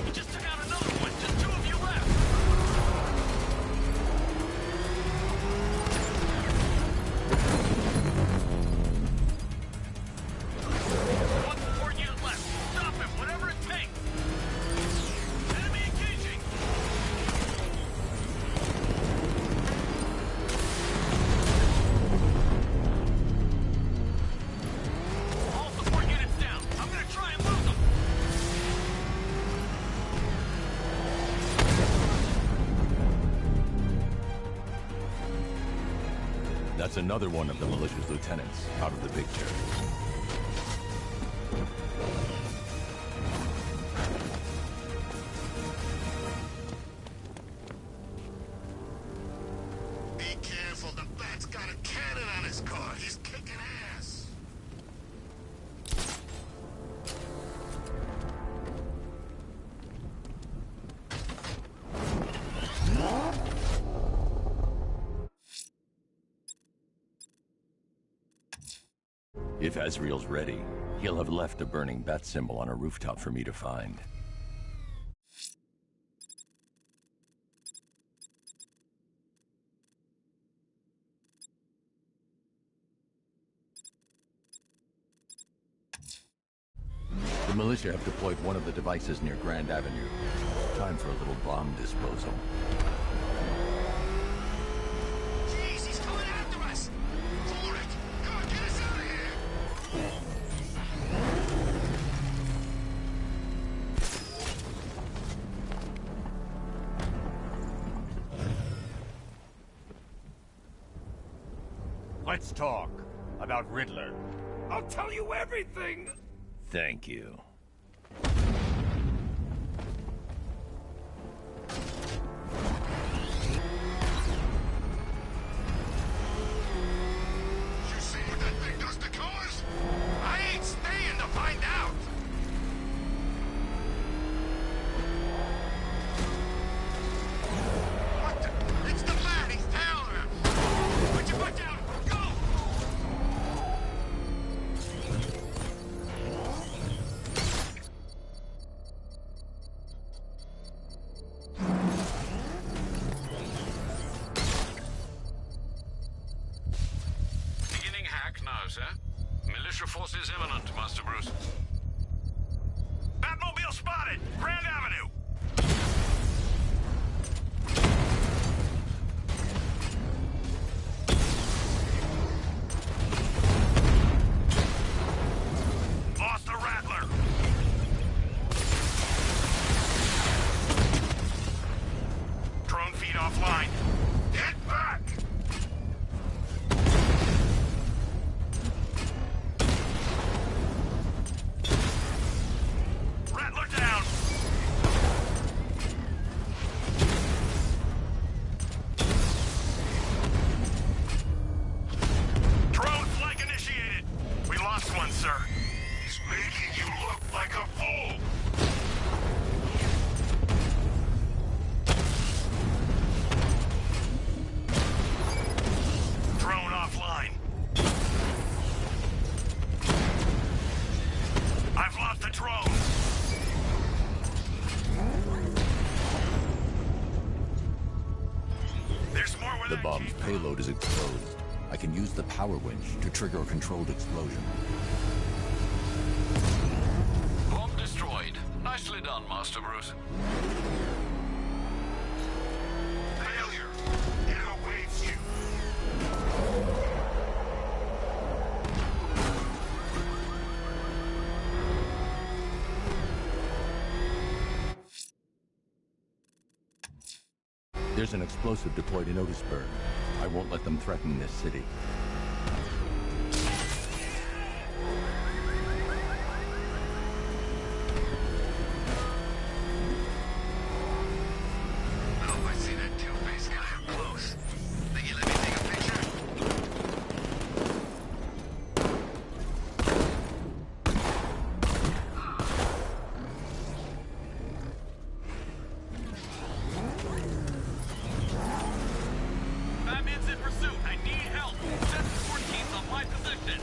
You just took out another one. Just two of you left. One support unit left. Stop him, whatever it takes. Enemy engaging. All support units down. I'm gonna try and lose them. That's another one of the militia's lieutenants out of the picture. If Azrael's ready, he'll have left a burning bat symbol on a rooftop for me to find. The militia have deployed one of the devices near Grand Avenue. Time for a little bomb disposal. Jeez, he's coming after us! Hold it! Come on, get us out of here! Let's talk about Riddler. I'll tell you everything! Thank you. You see what that thing does to cars? I ain't staying to find out! What the? It's the bat! He's tailing him! Put your foot down! Go! Beginning hack now, sir. Militia forces imminent, Master Bruce. Batmobile spotted! Grand Avenue! Lost the Rattler! Drone feed offline. Get back! Rattler down! Drone flight initiated! We lost one, sir. He's making you look like a fool! Drone offline. I've lost the drone! There's more where The that bomb's payload is exposed. I can use the power winch to trigger a controlled explosion. Bomb destroyed. Nicely done, Master Bruce. failure. It awaits you. There's an explosive deployed in Otisburg. I won't let them threaten this city. Oh, I see that two-faced guy up close. Think you let me take a picture? Batman's in pursuit. I need help. Send support teams on my position.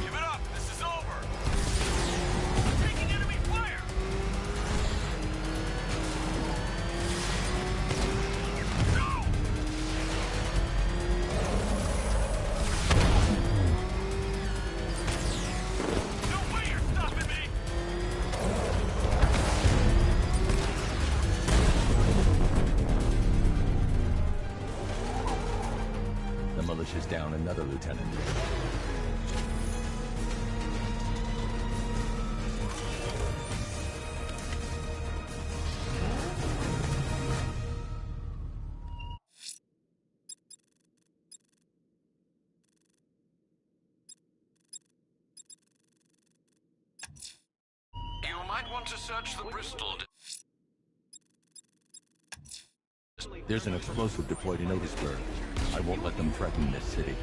Give it up. This is over. Taking enemy fire. Go! No way you're stopping me! The militia's down another lieutenant. You might want to search the Bristol. There's an explosive deployed in Otisburg. I won't let them threaten this city.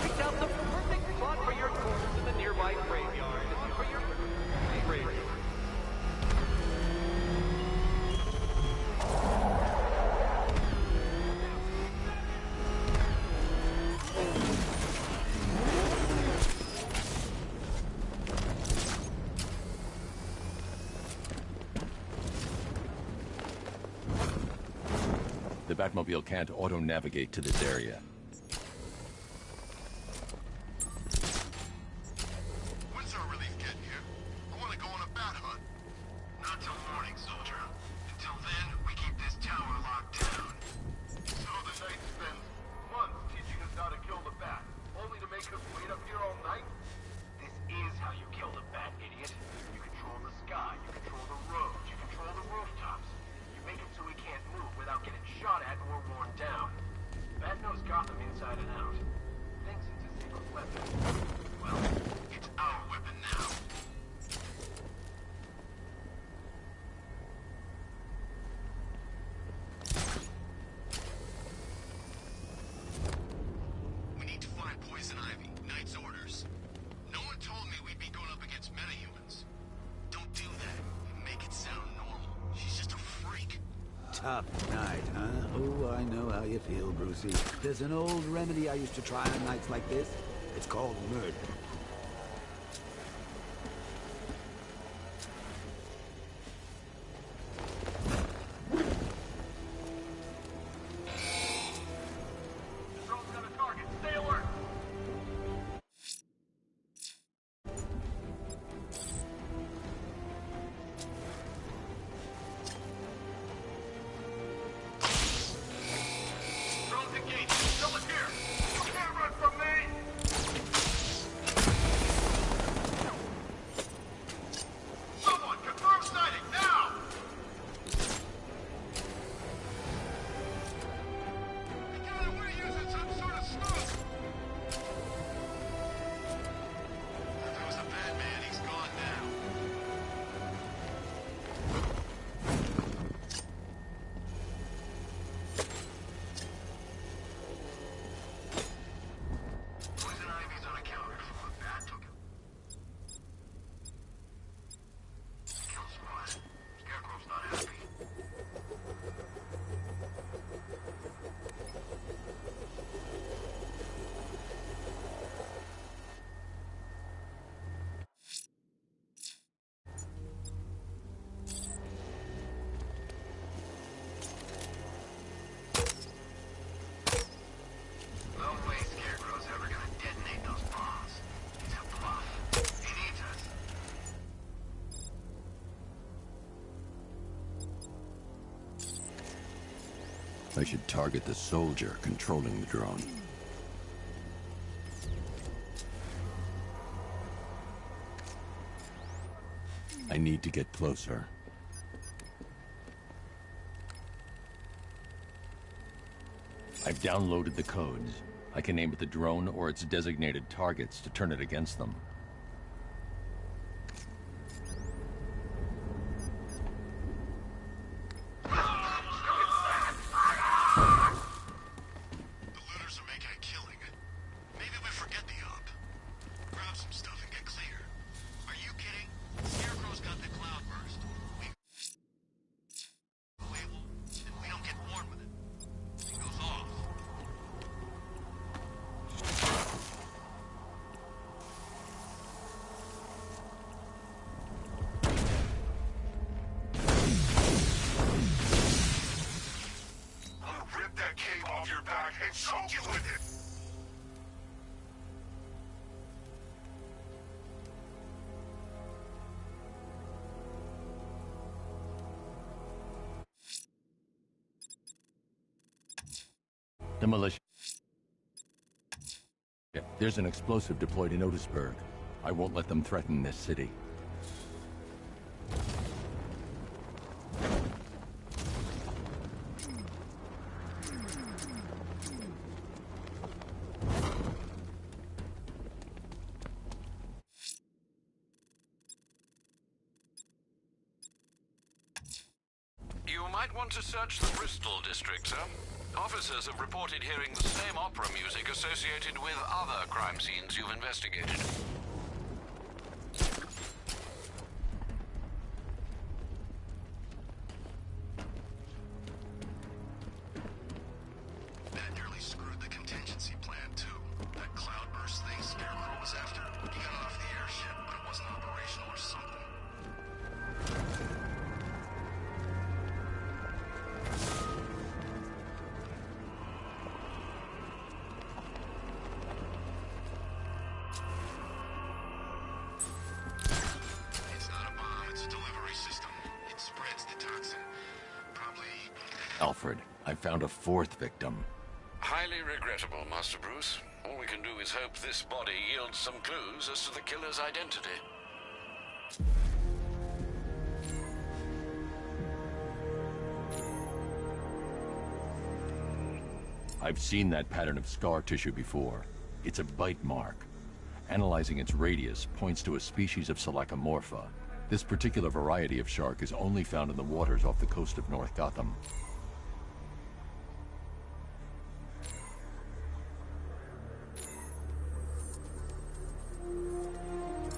Picked out the perfect spot for your corpse in the nearby graveyard. Batmobile can't auto-navigate to this area. When's our relief getting here? I want to go on a bat hunt. Not till morning, soldier. Until then, we keep this tower locked down. So the Knight spends months teaching us how to kill the bat, only to make us wait up here all night? This is how you kill the bat, idiot. You control the sky, you control the roads, you control the rooftops. You make it so he can't move without getting shot at or worn down. Bat knows Gotham inside and out. Thinks it's a secret weapon. Well, it's our weapon now. We need to find Poison Ivy. Knight's orders. No one told me we'd be going up against metahumans. Don't do that. Make it sound normal. She's just a freak. Tough night, huh? Oh, I know how you feel, Brucey. There's an old remedy I used to try on nights like this. It's called murder. Drone's got a target. Stay alert! Drone's engaged. Someone's here! You can't run from me! Someone, confirm sighting, now! Together, we're using some sort of smoke! If there was a bad man, he's gone now. Poison Ivy's unaccounted for. Bat took him. Kill squad. Scarecrow's not happy. No way Scarecrow's ever gonna detonate those bombs. He's a bluff. He needs us. I should target the soldier controlling the drone. I need to get closer. I've downloaded the codes. I can aim at the drone or its designated targets to turn it against them. The looters are making a killing. Maybe we forget the op. Grab some stuff and get clear. Are you kidding? Scarecrow's got the cloudburst. We don't get warned with it. It goes off. I'll rip that cape off your back and choke you with it! The militia. There's an explosive deployed in Otisburg. I won't let them threaten this city. You might want to search the Bristol district, sir. Officers have reported hearing the same opera music associated with other crime scenes you've investigated. That nearly screwed the contingency plan, too. That cloudburst thing Scarecrow was after, he got off the airship, but it wasn't operational or something. Alfred, I found a fourth victim. Highly regrettable, Master Bruce. All we can do is hope this body yields some clues as to the killer's identity. I've seen that pattern of scar tissue before. It's a bite mark. Analyzing its radius points to a species of Selachomorpha. This particular variety of shark is only found in the waters off the coast of North Gotham.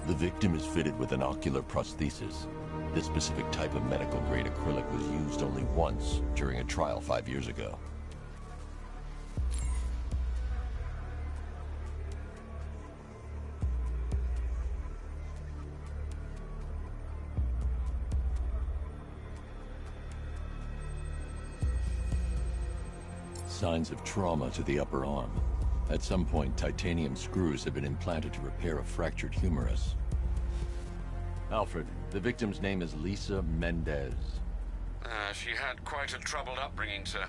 The victim is fitted with an ocular prosthesis. This specific type of medical-grade acrylic was used only once during a trial 5 years ago. Signs of trauma to the upper arm. At some point, titanium screws have been implanted to repair a fractured humerus. Alfred, the victim's name is Lisa Mendez. She had quite a troubled upbringing, sir.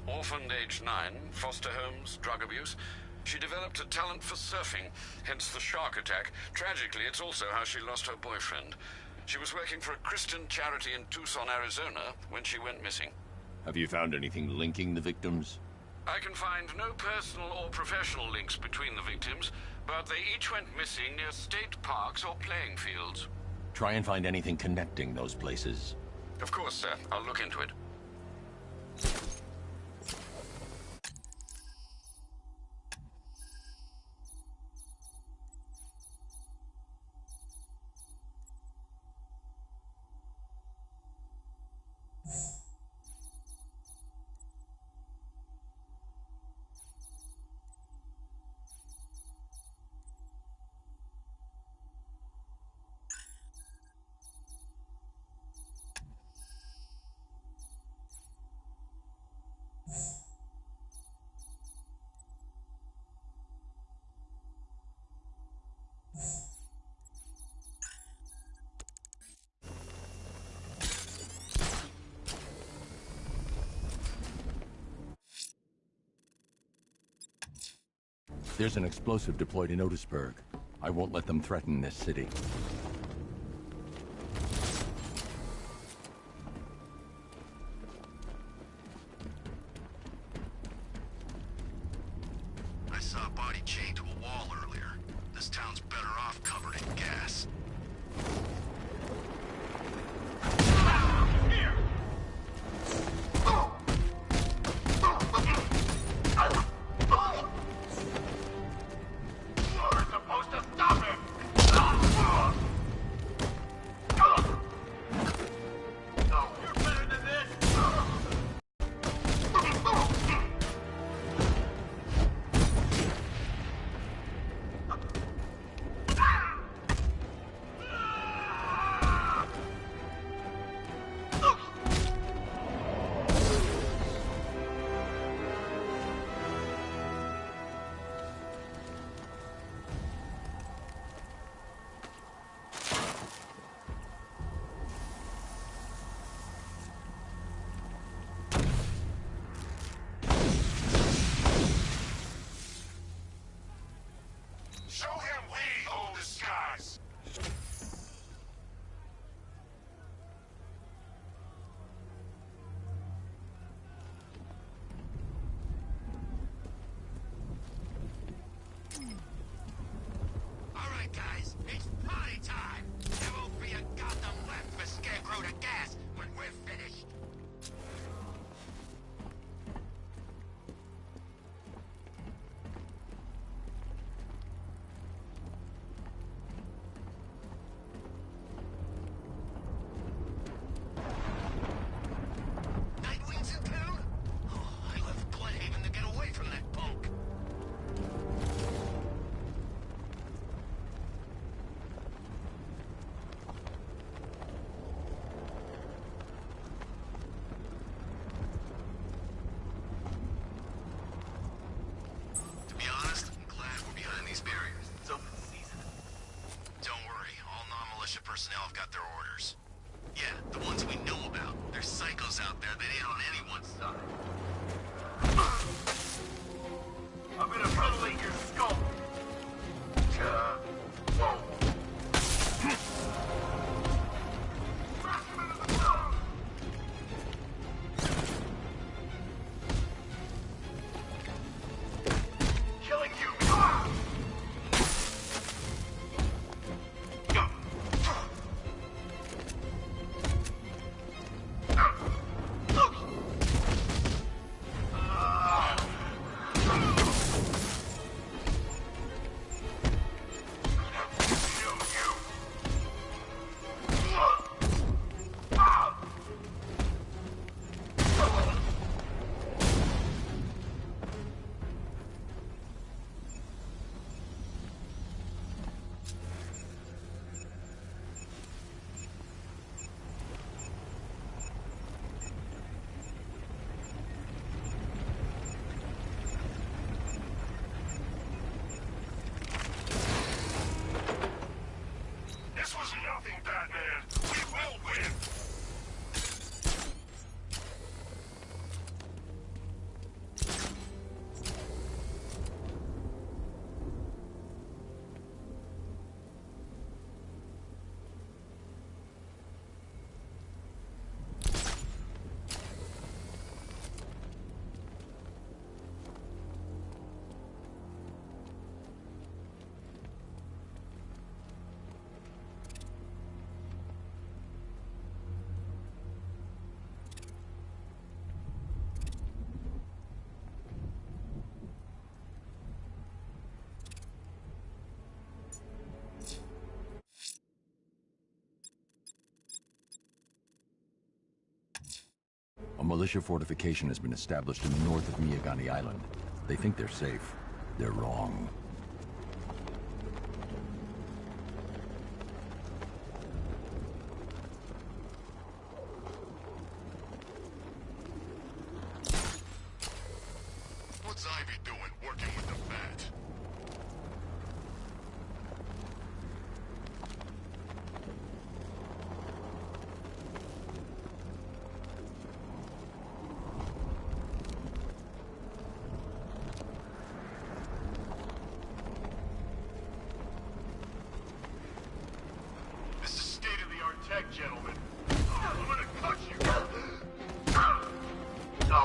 Orphaned age 9, foster homes, drug abuse. She developed a talent for surfing, hence the shark attack. Tragically, it's also how she lost her boyfriend. She was working for a Christian charity in Tucson, Arizona, when she went missing. Have you found anything linking the victims? I can find no personal or professional links between the victims, but they each went missing near state parks or playing fields. Try and find anything connecting those places. Of course, sir. I'll look into it. There's an explosive deployed in Otisburg. I won't let them threaten this city. I saw a body chained to a wall earlier. This town's better off covered in gas. Here! You're supposed to stop him! militia fortification has been established in the north of Miyagani Island. They think they're safe. They're wrong. What's Ivy doing, working with the Bat? This is state-of-the-art tech, gentlemen. I'm gonna cut you! No!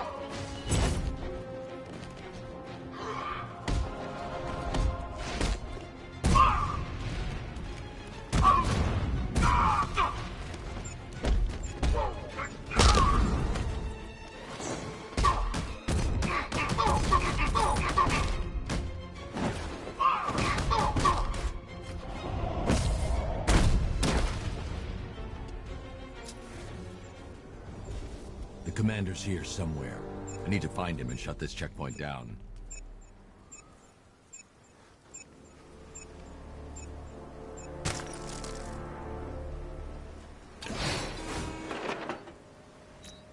The commander's here somewhere. I need to find him and shut this checkpoint down.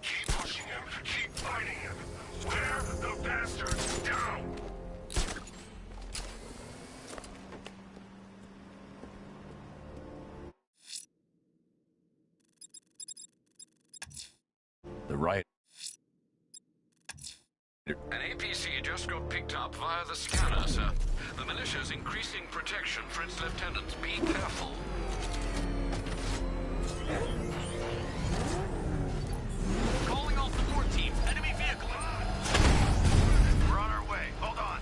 Keep pushing him, keep fighting him. Wear the bastard down! The riot... An APC just got picked up via the scanner, sir. The militia's increasing protection for its lieutenants. Be careful. Calling all support teams. Enemy vehicle. We're on our way. Hold on.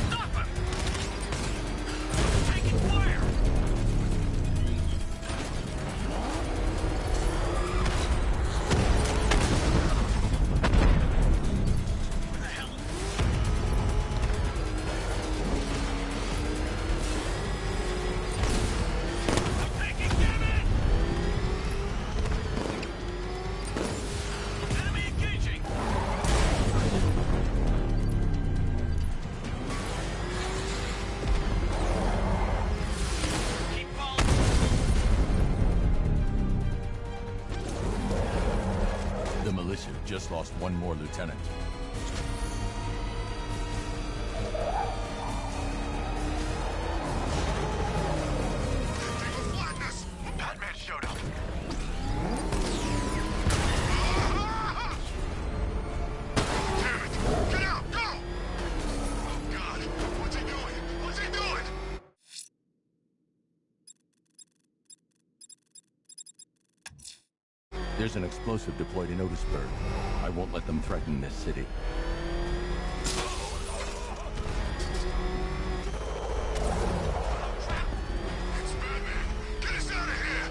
Stop him! Taking fire! Where the hell? I'm taking damage! Enemy engaging! Keep following. The militia just lost one more lieutenant. Flatness! Batman showed up. Damn it! Get out! Go! Oh God! What's he doing? What's he doing? There's an explosive deployed in Otisburg. I won't let them threaten this city. It's Batman! Get us out of here!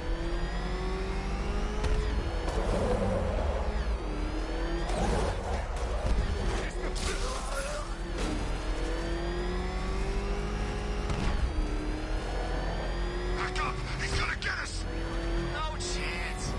Back up! He's gonna get us! No chance.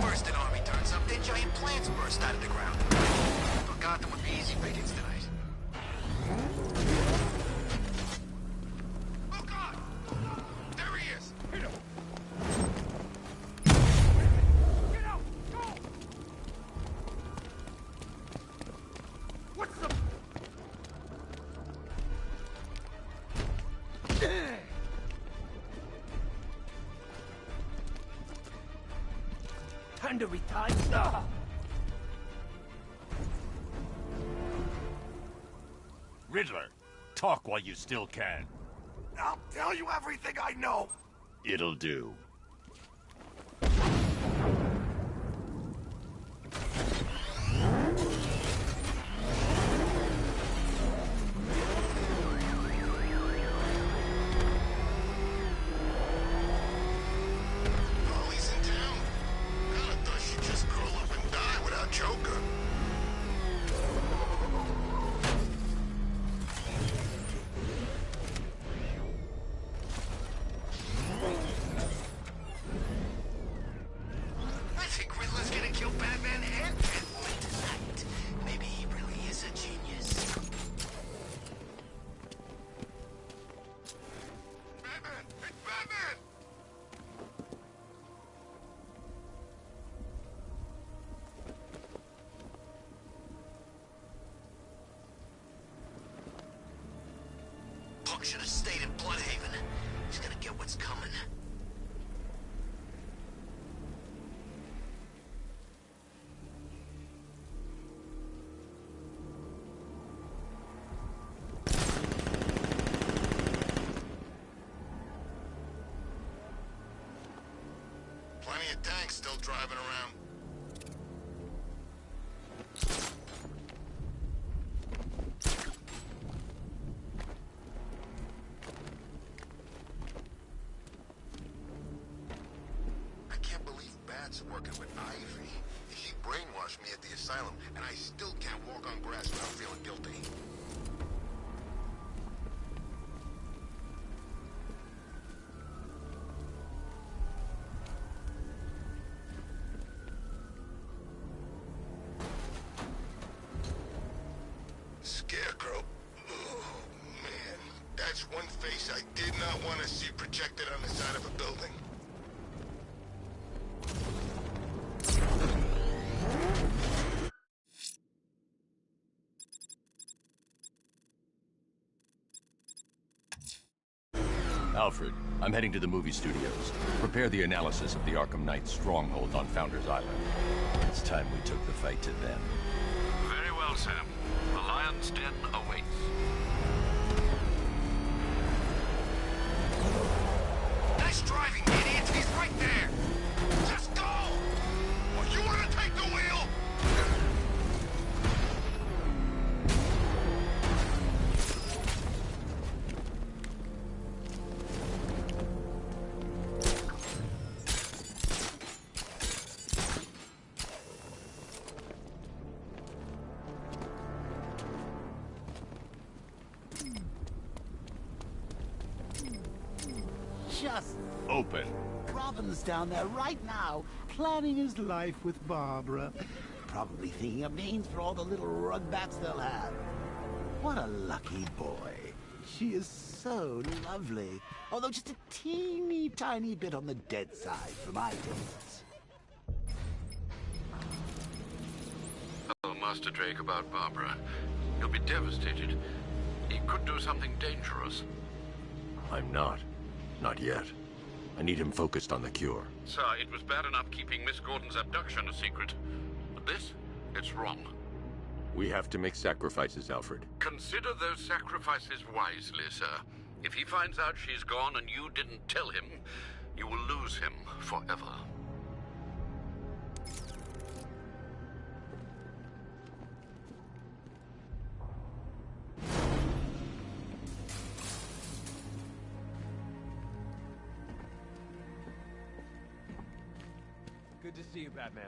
First an army turns up, then giant plants burst out of the ground. Thought Gotham would be easy pickings tonight. Oh God! There he is! Hit him! Get out! Go! What's the... kind every time. Ah! Riddler, talk while you still can. I'll tell you everything I know. It'll do. Holly's in town. Kinda thought she'd just curl up and die without Joker. I think Riddler's gonna kill Batman and Catwoman tonight. Maybe he really is a genius. Batman! It's Batman! Punk should have stayed in Bloodhaven. He's gonna get what's coming. Plenty of tanks still driving around. I can't believe Bat's working with Ivy. She brainwashed me at the asylum, and I still can't walk on grass without feeling guilty. Scarecrow. Oh, man. That's one face I did not want to see projected on the side of a building. Alfred, I'm heading to the movie studios. Prepare the analysis of the Arkham Knight's stronghold on Founders Island. It's time we took the fight to them. Very well, Sam. The Lion's Den awaits. Nice driving, idiot. He's right there. Just go. Or you want to take the wheel? Just Open. Robin's down there right now, planning his life with Barbara. Probably thinking of names for all the little rug bats they'll have. What a lucky boy. She is so lovely. Although just a teeny tiny bit on the dead side for my tastes. Tell Master Drake about Barbara. He'll be devastated. He could do something dangerous. I'm not. Not yet. I need him focused on the cure. Sir, it was bad enough keeping Miss Gordon's abduction a secret. But this? It's wrong. We have to make sacrifices, Alfred. Consider those sacrifices wisely, sir. If he finds out she's gone and you didn't tell him, you will lose him forever. Good to see you, Batman.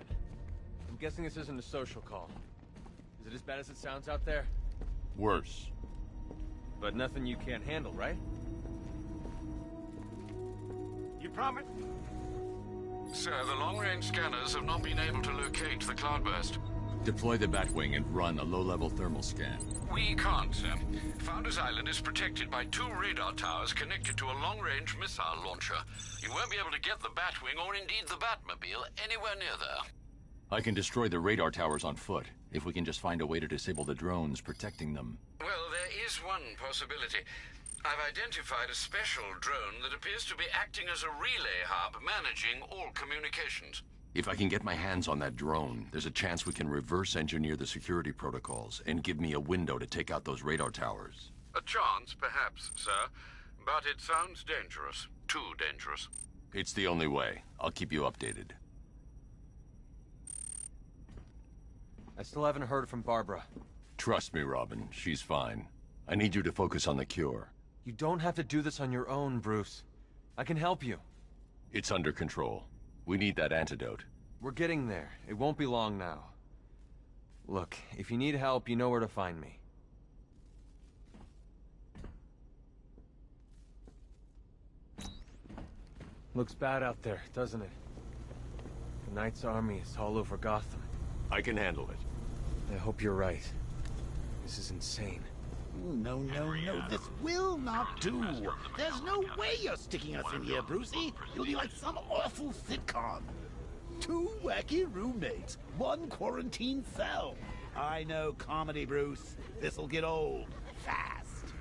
I'm guessing this isn't a social call. Is it as bad as it sounds out there? Worse. But nothing you can't handle, right? You promise? Sir, the long-range scanners have not been able to locate the cloudburst. Deploy the Batwing and run a low-level thermal scan. We can't, sir. Founders Island is protected by 2 radar towers connected to a long-range missile launcher. You won't be able to get the Batwing, or indeed the Batmobile, anywhere near there. I can destroy the radar towers on foot, if we can just find a way to disable the drones protecting them. Well, there is one possibility. I've identified a special drone that appears to be acting as a relay hub managing all communications. If I can get my hands on that drone, there's a chance we can reverse engineer the security protocols and give me a window to take out those radar towers. A chance, perhaps, sir. But it sounds dangerous. Too dangerous. It's the only way. I'll keep you updated. I still haven't heard from Barbara. Trust me, Robin. She's fine. I need you to focus on the cure. You don't have to do this on your own, Bruce. I can help you. It's under control. We need that antidote. We're getting there. It won't be long now. Look, if you need help, you know where to find me. Looks bad out there, doesn't it? The Knight's army is all over Gotham. I can handle it. I hope you're right. This is insane. No, no, no, this will not do. There's no way you're sticking us in here, Brucey. You'll be like some awful sitcom. 2 wacky roommates, 1 quarantine cell. I know comedy, Bruce. This'll get old, fast.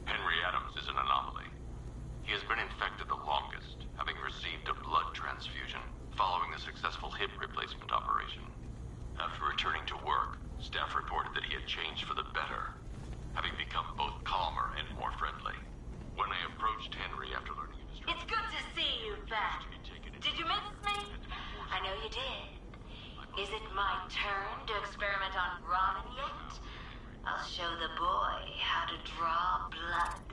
Henry Adams is an anomaly. He has been infected the longest, having received a blood transfusion following a successful hip replacement operation. After returning to work, staff reported that he had changed for the better, having become both calmer and more friendly. When I approached Henry after learning of his... It's good to see you back. Did you miss me? I know you did. Is it my turn to experiment on Robin yet? I'll show the boy how to draw blood.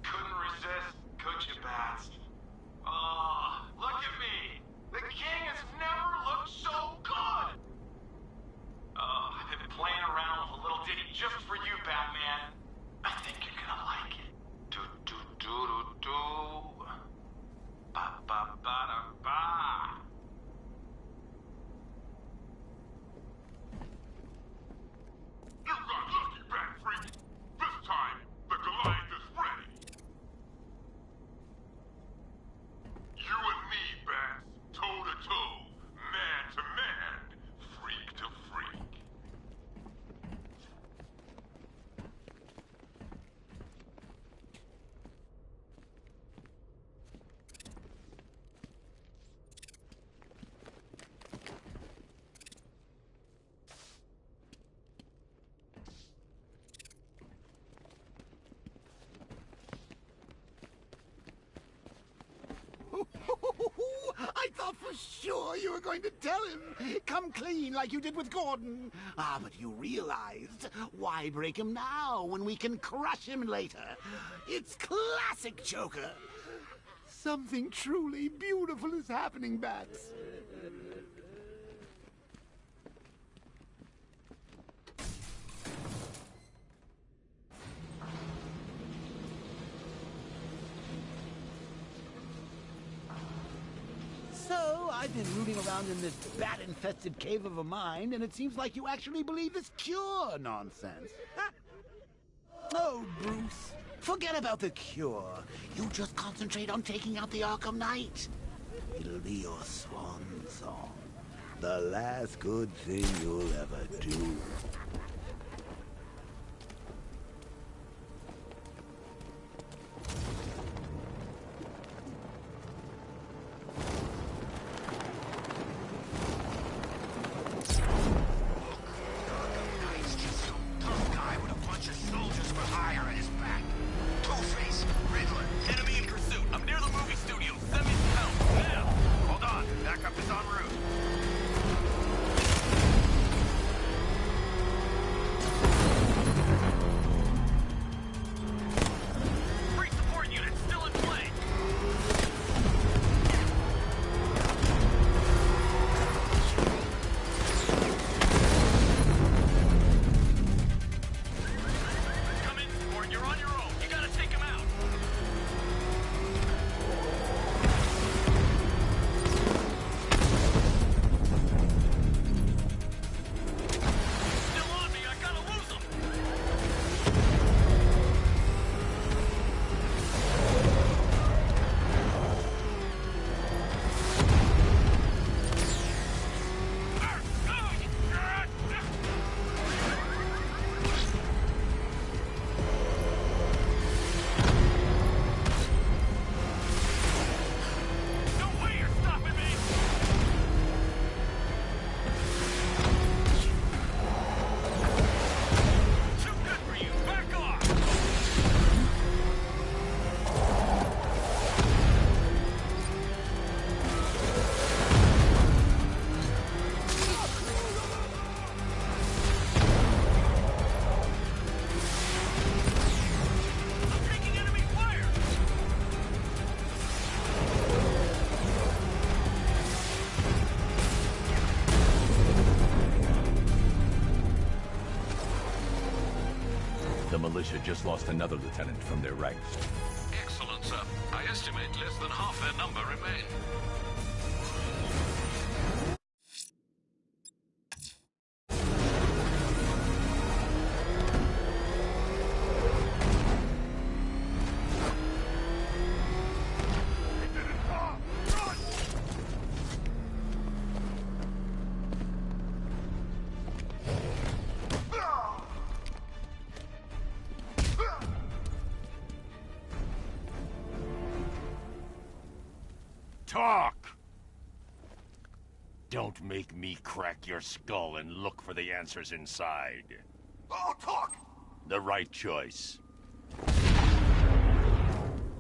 Couldn't resist, could you, Bats? Oh, look at me! The king has never looked so good! Oh, I've been playing around with a little ditty just for you, Batman. I think you're gonna like it. Do-do-do-do-do. Ba-ba-ba-da-ba. You got lucky, Bat Freak. This time, the Goliath is ready. You and me, Bats, toe-to-toe, man-to-man, freak to freak. I thought for sure you were going to tell him. Come clean like you did with Gordon. Ah, but you realized. Why break him now when we can crush him later? It's classic Joker. Something truly beautiful is happening, Bats. So, I've been rooting around in this bat-infested cave of a mind, and it seems like you actually believe this cure nonsense. Oh, Bruce, forget about the cure. You just concentrate on taking out the Arkham Knight. It'll be your swan song. The last good thing you'll ever do. militia just lost another lieutenant from their ranks. Excellent, sir. I estimate less than half their number remain. Talk! Don't make me crack your skull and look for the answers inside. Oh, talk! The right choice.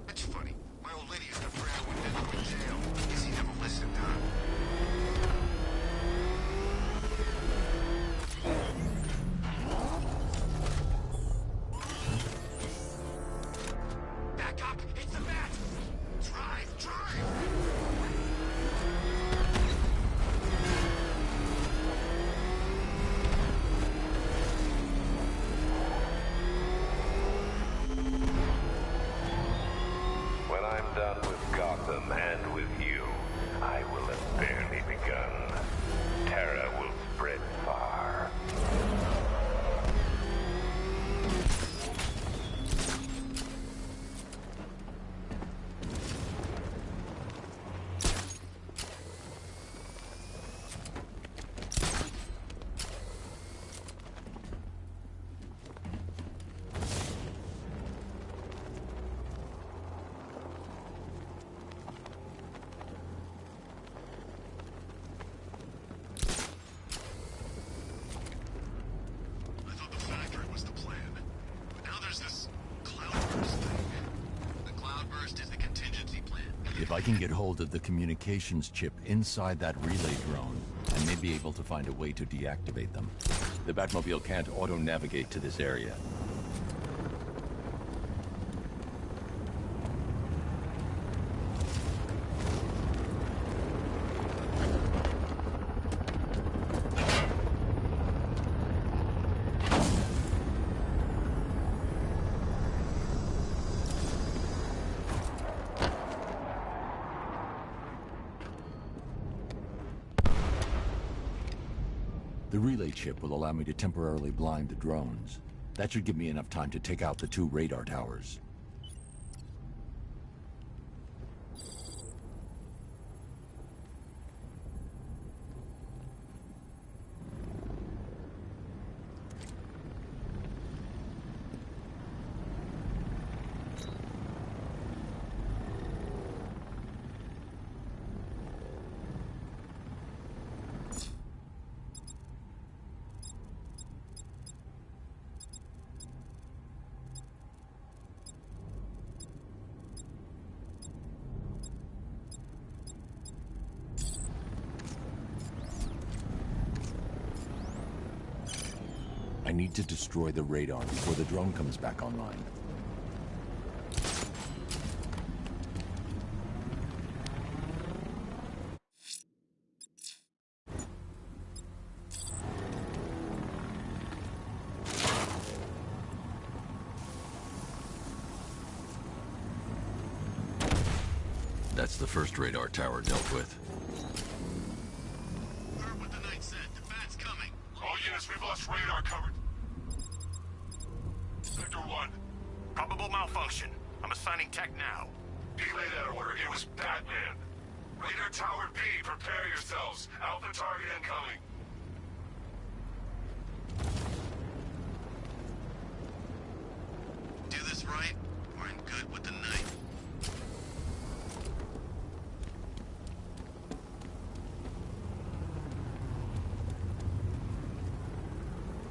That's funny. My old lady used to fret I would never go to jail. Guess he never listened, huh? Back up! It's the bat! Drive! Drive! When I'm done with Gotham and with you, I will have barely begun. Terror will spread far. I thought the factory was the plan. But now there's this cloudburst thing. The cloudburst is the contingency plan. If I can get hold of the communications chip inside that relay drone, I may be able to find a way to deactivate them. The Batmobile can't auto-navigate to this area. The relay chip will allow me to temporarily blind the drones. That should give me enough time to take out the 2 radar towers. I need to destroy the radar before the drone comes back online. That's the first radar tower dealt with. Heard what the knight said. The bat's coming. All units, we've lost radar coverage. Sector 1. Probable malfunction. I'm assigning tech now. Delay that order. It was Batman. Radar Tower B, prepare yourselves. Alpha target incoming. Do this right, or in good with the knight.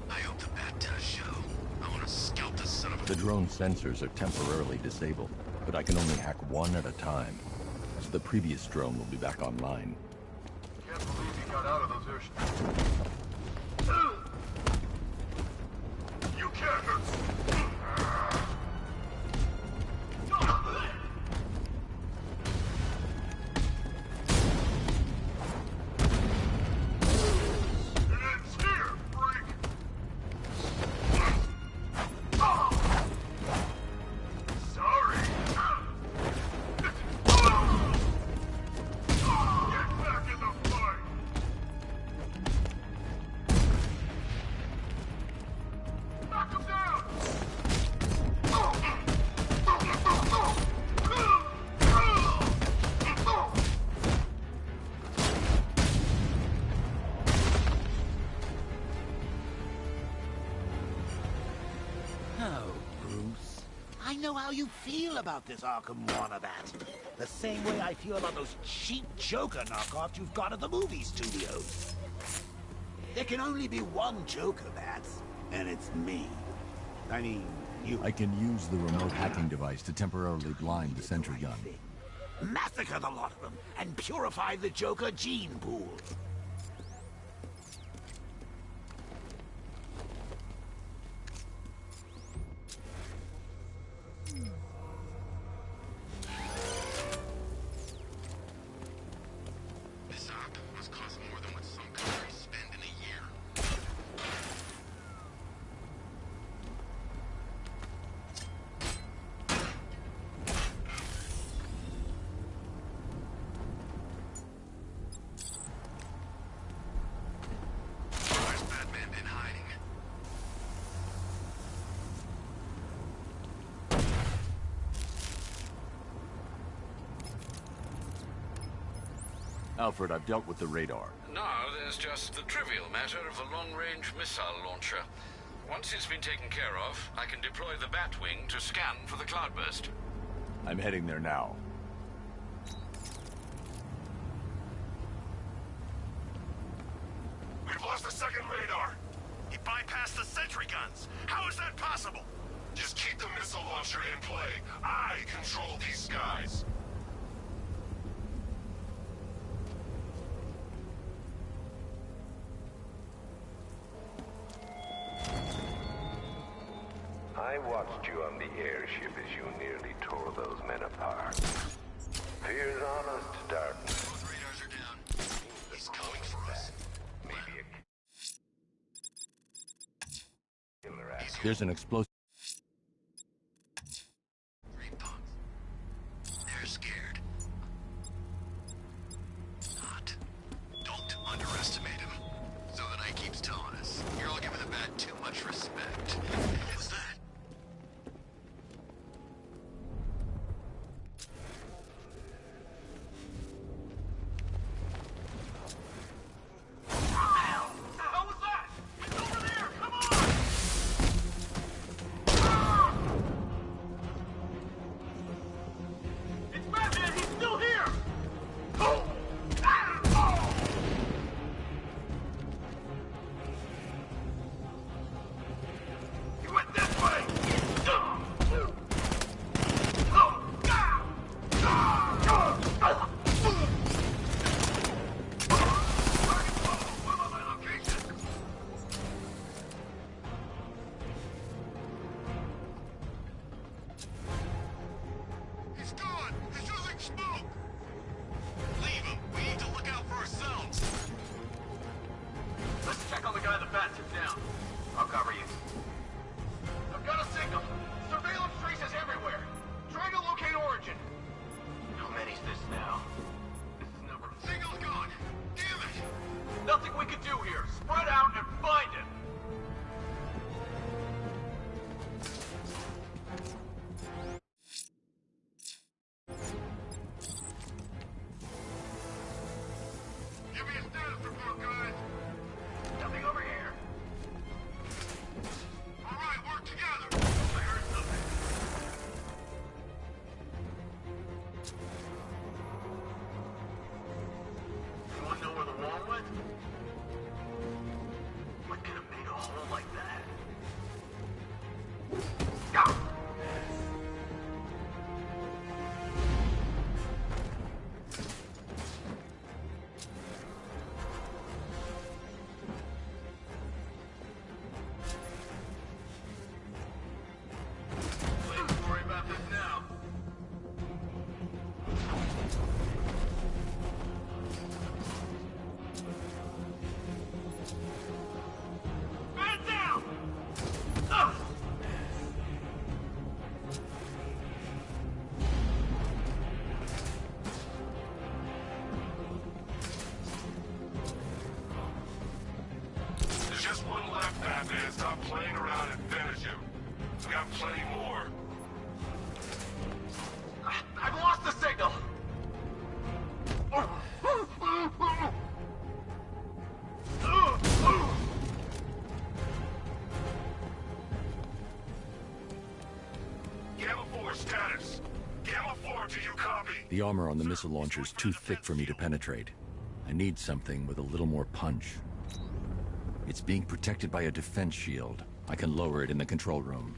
I hope the bat does show. I want to scalp this son of a... The drone sensors are temporarily disabled, but I can only hack one at a time. So the previous drone will be back online. Can't believe you got out of those airships. You can't hurt. It ends here, freak! know how you feel about this Arkham Wannabat. The same way I feel about those cheap Joker knockoffs you've got at the movie studios. There can only be one Joker, Bats, and it's me. I mean, you. I can use the remote hacking device to temporarily blind the sentry gun. Massacre the lot of them and purify the Joker gene pool. This op must cost more than what some countries spend in a year. Where's Batman been hiding? Alfred, I've dealt with the radar. Now there's just the trivial matter of the long-range missile launcher. Once it's been taken care of, I can deploy the Batwing to scan for the cloudburst. I'm heading there now. We've lost the second radar. He bypassed the sentry guns. How is that possible? Just keep the missile launcher in play. I control these skies. I watched you on the airship as you nearly tore those men apart. Fear's honest, Darton. Both radars are down. He's coming for us. Maybe a killer act. There's an explosive. Three punks. They're scared. Not. Don't underestimate him. So the Knight keeps telling us. You're all giving the Bat too much respect. What's that? The armor on the missile launcher's too thick for me to penetrate. I need something with a little more punch. It's being protected by a defense shield. I can lower it in the control room.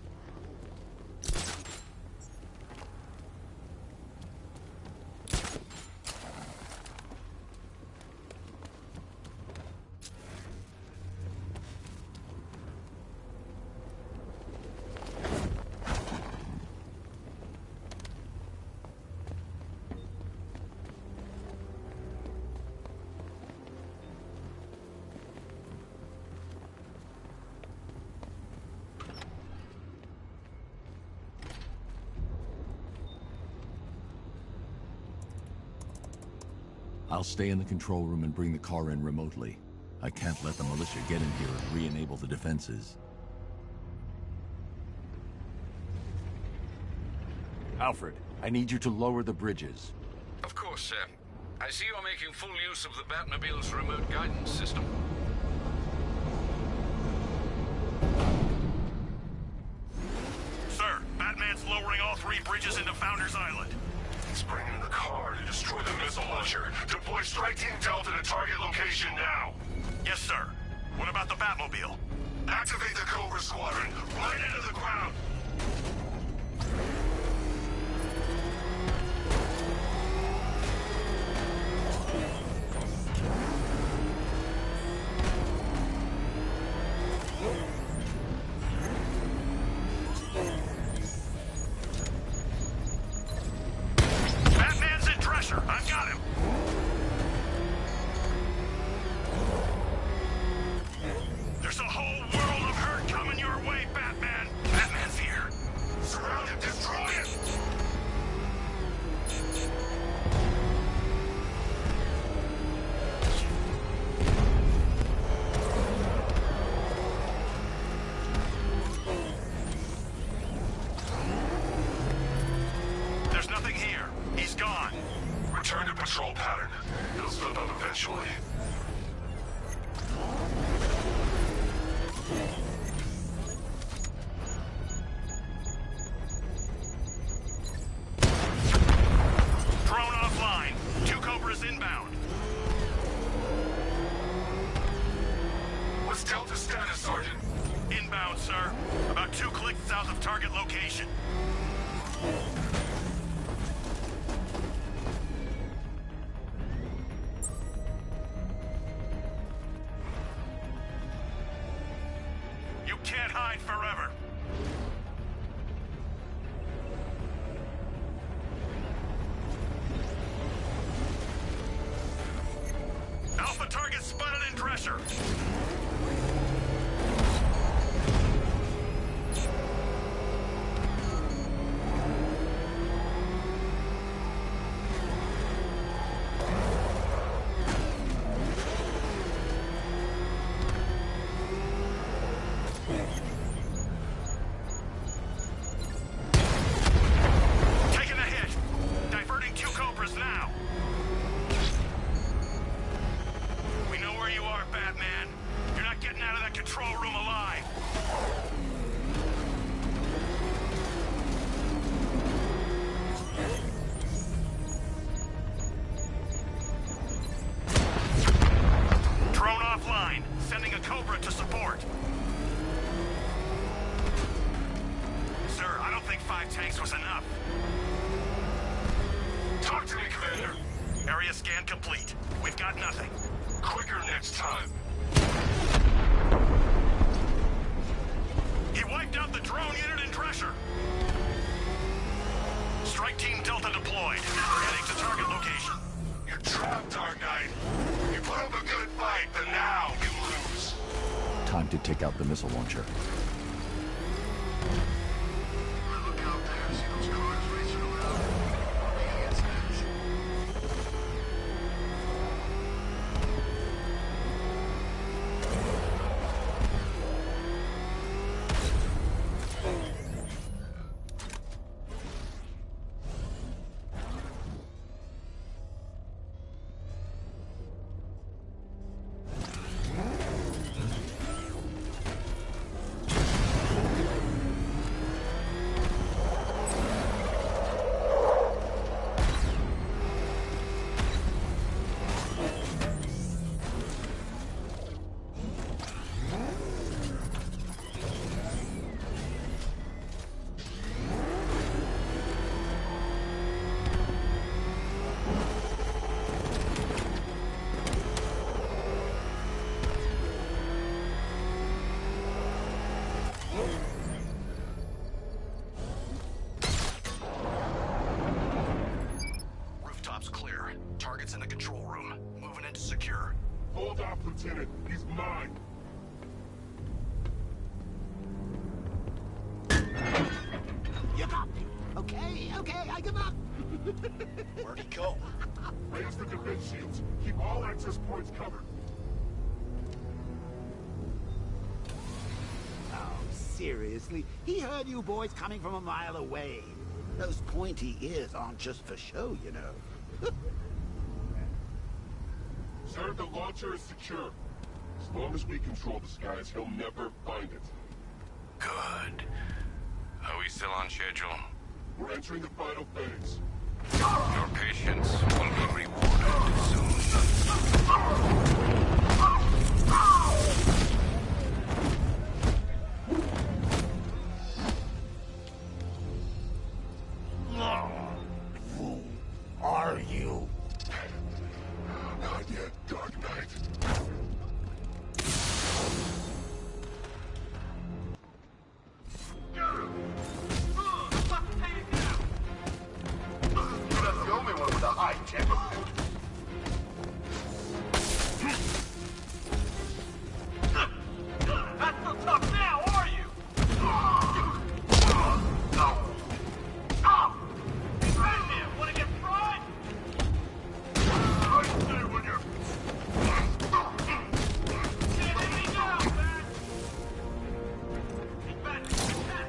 I'll stay in the control room and bring the car in remotely. I can't let the militia get in here and re-enable the defenses. Alfred, I need you to lower the bridges. Of course, sir. I see you're making full use of the Batmobile's remote guidance system. Sir, Batman's lowering all 3 bridges into Founders Island. He's bringing the car to destroy the missile launcher. Deploy Strike Team Delta to target location now. Yes, sir. What about the Batmobile? Activate the Cobra Squadron. Right into the ground. Batman's in Drescher. I've got him. There's a whole world of hurt coming your way, Batman. Batman's here. Surround him. Destroy him. There's nothing here. He's gone. Return to patrol pattern. He'll slip up eventually. Drone offline. 2 Cobras inbound. What's Delta's status, Sergeant? Inbound, sir. About 2 clicks south of target location. You can't hide forever. Alpha target spotted in Drescher. Taking a hit. Diverting 2 Cobras now. We know where you are, Batman. You're not getting out of that control room alive. Drone offline. Sending a Cobra to support. Sir, I don't think 5 tanks was enough. Talk to me, Commander. Area scan complete. We've got nothing. Quicker next time. He wiped out the drone unit in Drescher. Strike Team Delta deployed. Heading to target location. You're trapped, Dark Knight. You put up a good fight, but now you lose. Time to take out the missile launcher. Look out there. See those cars racing around? Aliens, man. target's in the control room. Moving into secure. Hold off, Lieutenant. He's mine. You got me. Okay, I give up. Where'd he go? Raise the defense shields. Keep all access points covered. Oh, seriously? He heard you boys coming from a mile away. Those pointy ears aren't just for show, you know. Sir, the launcher is secure. As long as we control the skies, he'll never find it. Good. Are we still on schedule? We're entering the final phase. Your patience will be rewarded soon. Who are you? Not yet, Dark Knight. You're not the only one with a high temper. Not so tough now, are you? Hey, Batman, wanna get fried? I say when you're... Can't hit me down, Bat! Hey, Bat, attack!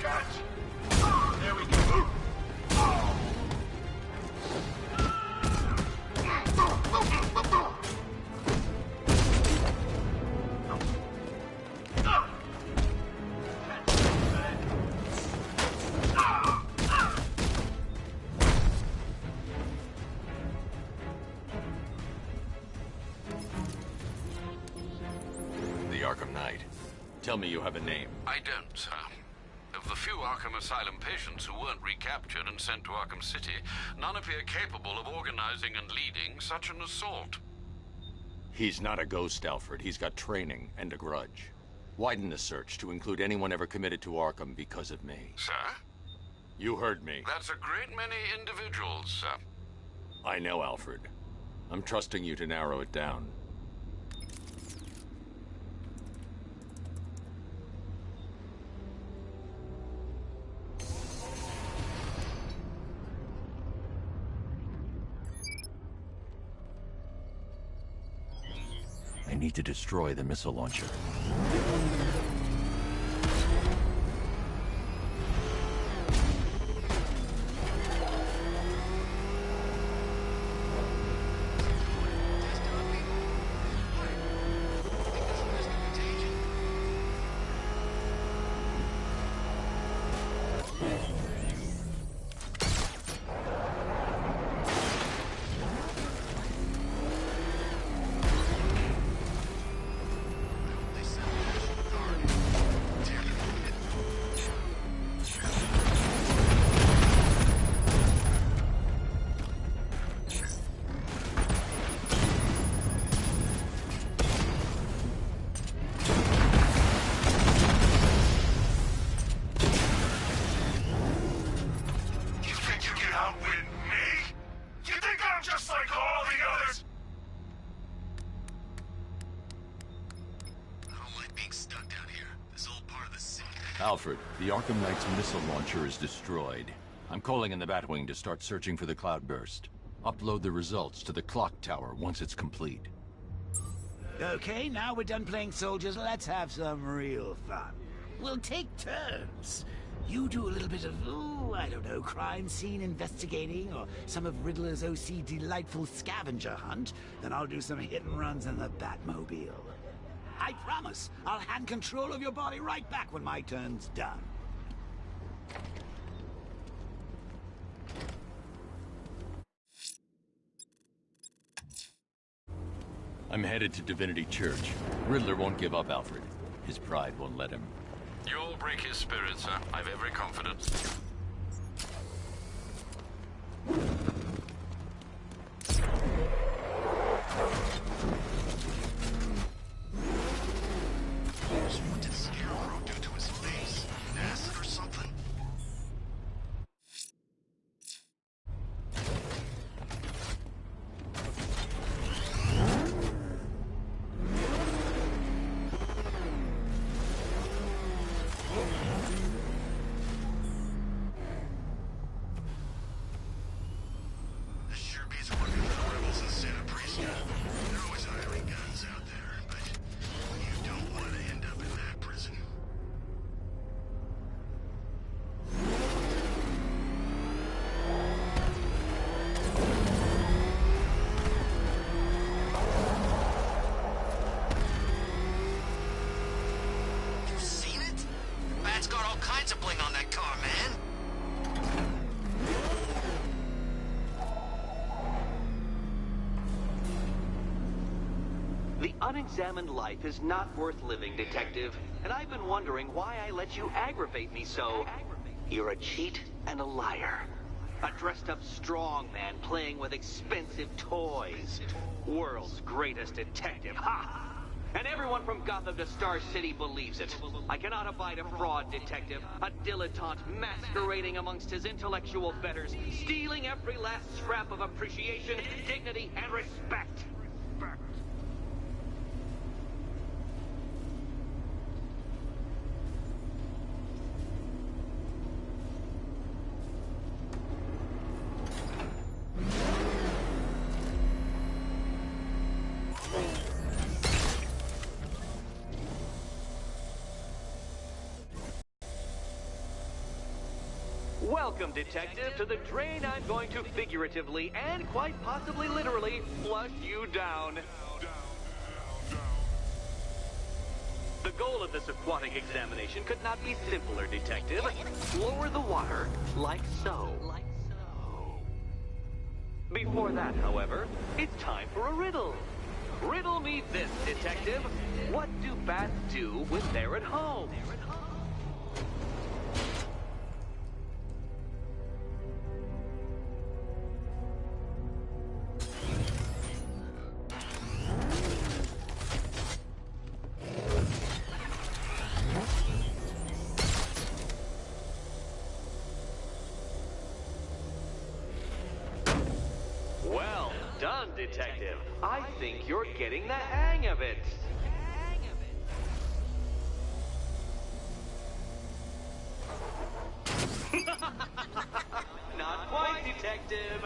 Catch! There we go. The Arkham Knight. Tell me you have a name. I don't, sir. Of the few Arkham Asylum patients who weren't recaptured and sent to Arkham City, none appear capable of organizing and leading such an assault. He's not a ghost, Alfred. He's got training and a grudge. Widen the search to include anyone ever committed to Arkham because of me. Sir? You heard me. That's a great many individuals, sir. I know, Alfred. I'm trusting you to narrow it down. I need to destroy the missile launcher. Alfred, the Arkham Knight's missile launcher is destroyed. I'm calling in the Batwing to start searching for the cloudburst. Upload the results to the clock tower once it's complete. Okay, now we're done playing soldiers, let's have some real fun. We'll take turns. You do a little bit of, I don't know, crime scene investigating, or some of Riddler's OC delightful scavenger hunt, then I'll do some hit and runs in the Batmobile. I promise, I'll hand control of your body right back when my turn's done. I'm headed to Divinity Church. Riddler won't give up, Alfred. His pride won't let him. You'll break his spirit, sir. I've every confidence. What did scare kinds of bling on that car, man. The unexamined life is not worth living, Detective. And I've been wondering why I let you aggravate me so. You're a cheat and a liar. A dressed-up strongman playing with expensive toys. World's greatest detective. Ha! And everyone from Gotham to Star City believes it. I cannot abide a fraud detective, a dilettante masquerading amongst his intellectual betters, stealing every last scrap of appreciation, dignity, and respect. Welcome, Detective, to the drain I'm going to figuratively and quite possibly literally flush you down. The goal of this aquatic examination could not be simpler, Detective. Lower the water like so. Before that, however, it's time for a riddle. Riddle me this, Detective. What do bats do when they're at home? Well done, Detective. I think you're getting the hang of it. Not quite, Detective.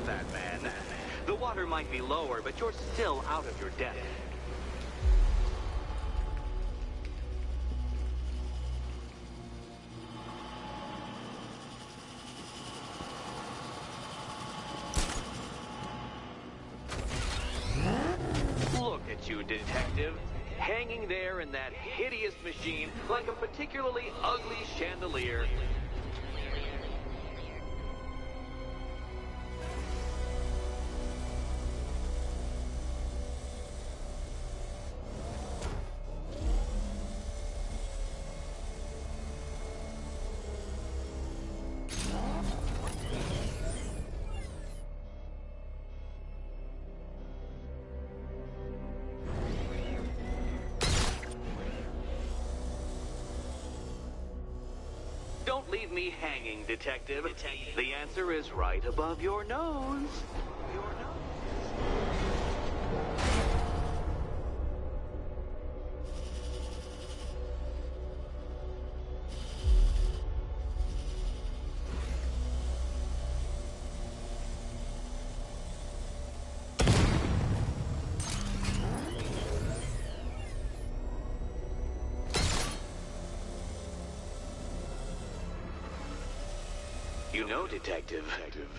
Batman. The water might be lower, but you're still out of your depth. Look at you, Detective. Hanging there in that hideous machine like a particularly ugly chandelier. Don't leave me hanging, Detective. The answer is right above your nose. You know, Detective,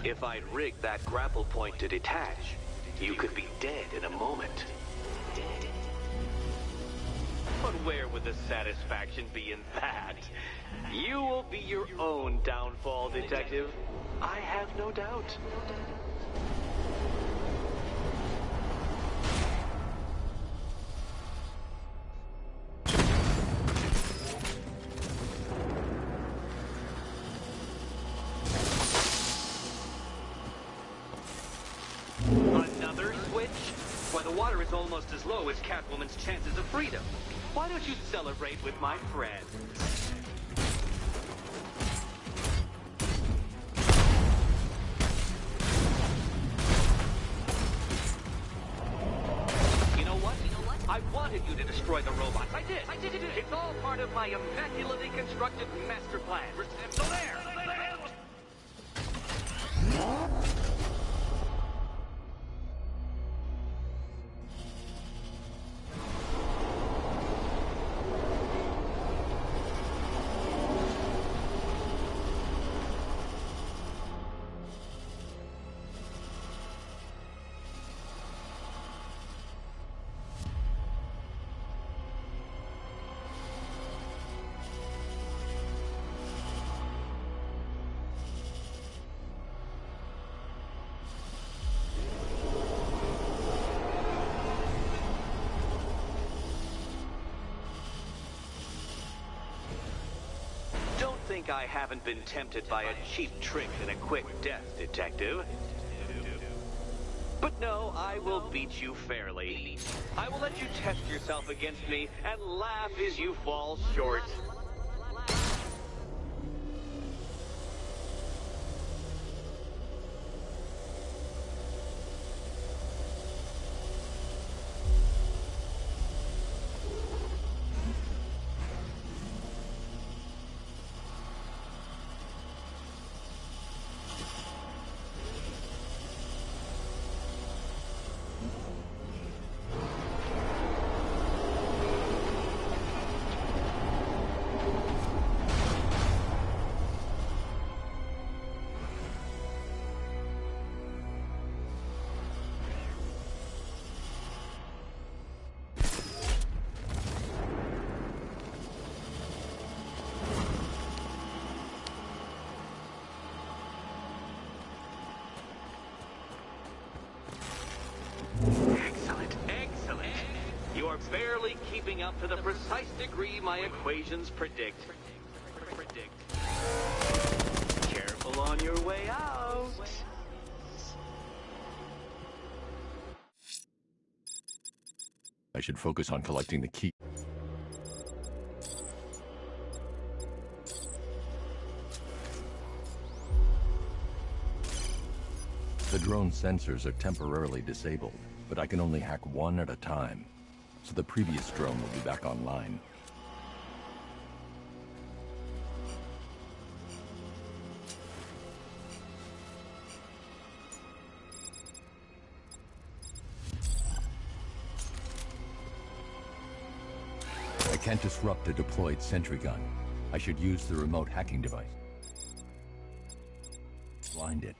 if I'd rigged that grapple point to detach, you could be dead in a moment. But where would the satisfaction be in that? You will be your own downfall, Detective. I have no doubt. The water is almost as low as Catwoman's chances of freedom. Why don't you celebrate with my friend? You know what? I wanted you to destroy the robots. I did. It's all part of my immaculately constructed master plan. So there! Think I haven't been tempted by a cheap trick and a quick death, Detective. But no, I will beat you fairly. I will let you test yourself against me and laugh as you fall short. Barely keeping up to the precise degree my equations predict. Careful on your way out. I should focus on collecting the key. The drone sensors are temporarily disabled, but I can only hack one at a time. So the previous drone will be back online. I can't disrupt a deployed sentry gun. I should use the remote hacking device. Blinded.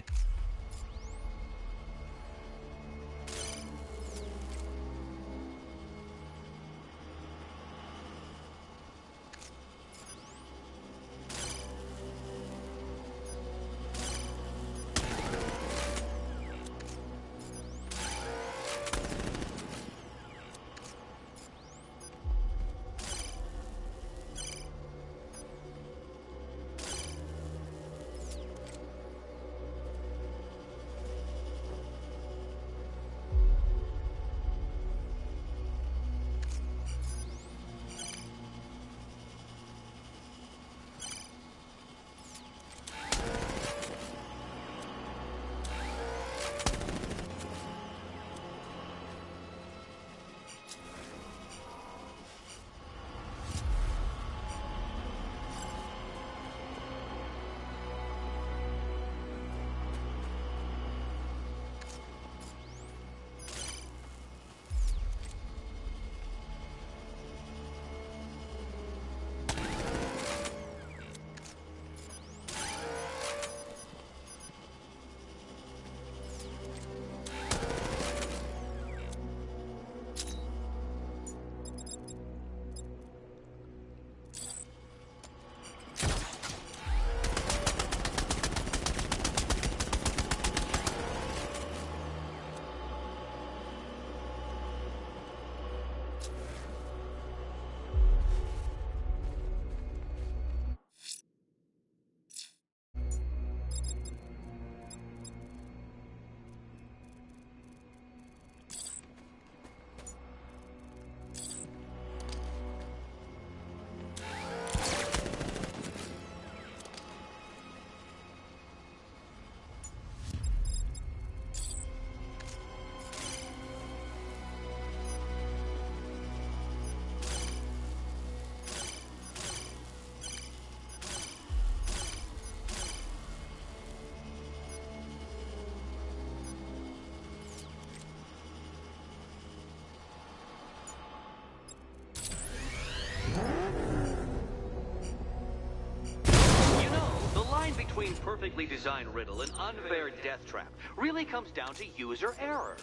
perfectly designed riddle, an unfair death trap, really comes down to user error.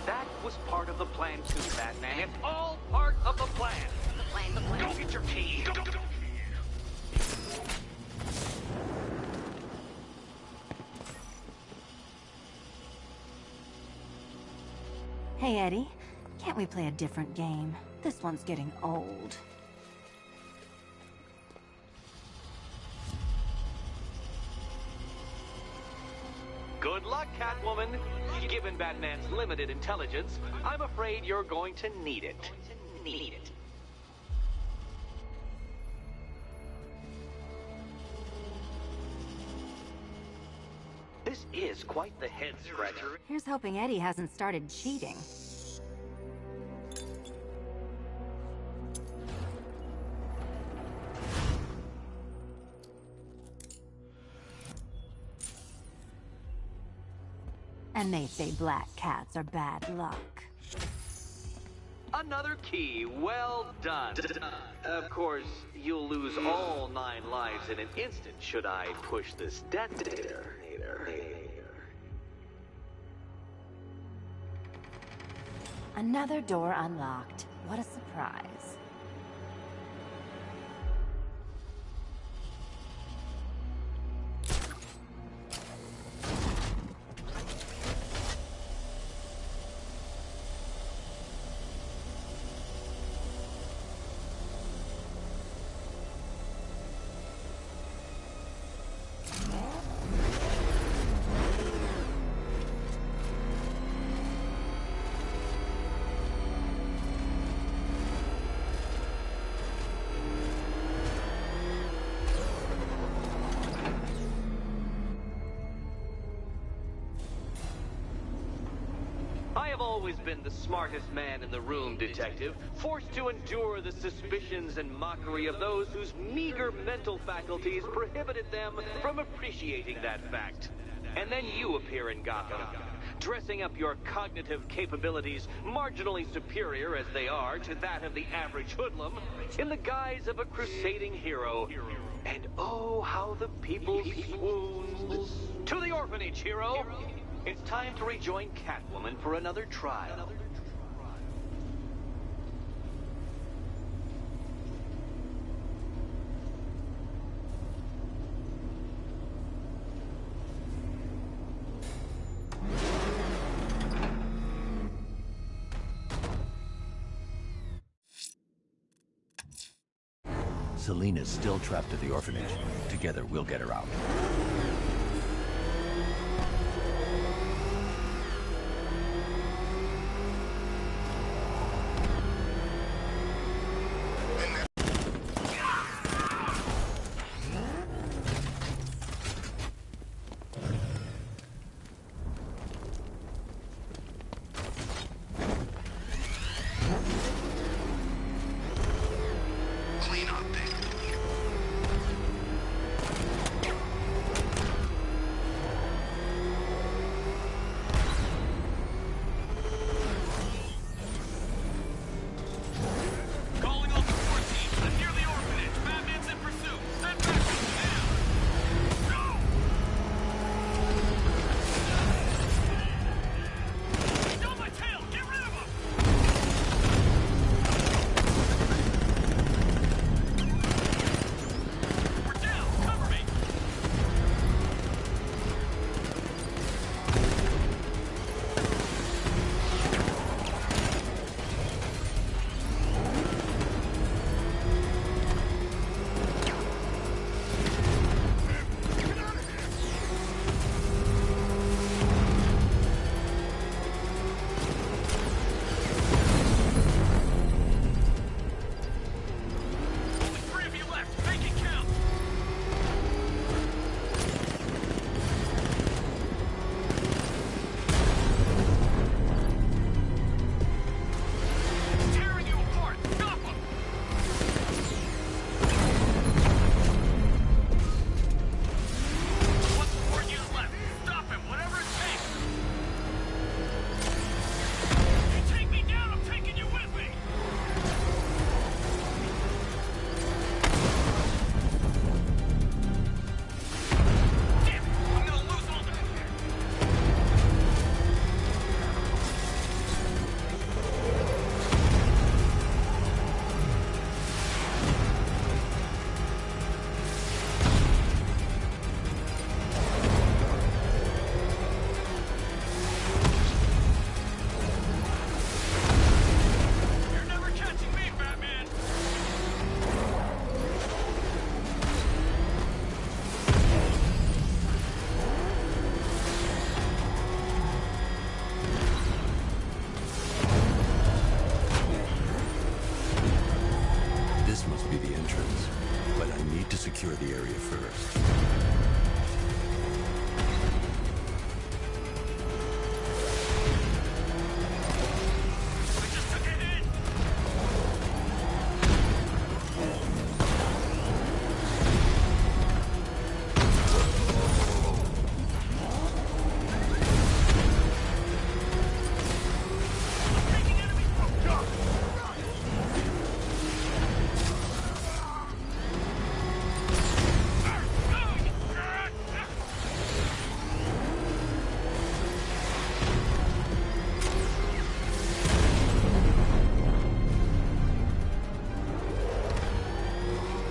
That was part of the plan too, Batman. It's all part of the plan. The plan. Go get your key. Go. Hey, Eddie. Can't we play a different game? This one's getting old. Good luck, Catwoman. Given Batman's limited intelligence, I'm afraid you're going to need it. This is quite the head-scratcher. Here's hoping Eddie hasn't started cheating. And they say black cats are bad luck. Another key. Well done. Of course, you'll lose all 9 lives in an instant should I push this detonator. Another door unlocked. What a surprise. I have always been the smartest man in the room, Detective, forced to endure the suspicions and mockery of those whose meager mental faculties prohibited them from appreciating that fact. And then you appear in Gotham, dressing up your cognitive capabilities marginally superior as they are to that of the average hoodlum, in the guise of a crusading hero. And oh, how the people swooned. To the orphanage, hero! It's time to rejoin Catwoman for another trial. Selina's still trapped at the orphanage. Together, we'll get her out. Clean up, to secure the area first.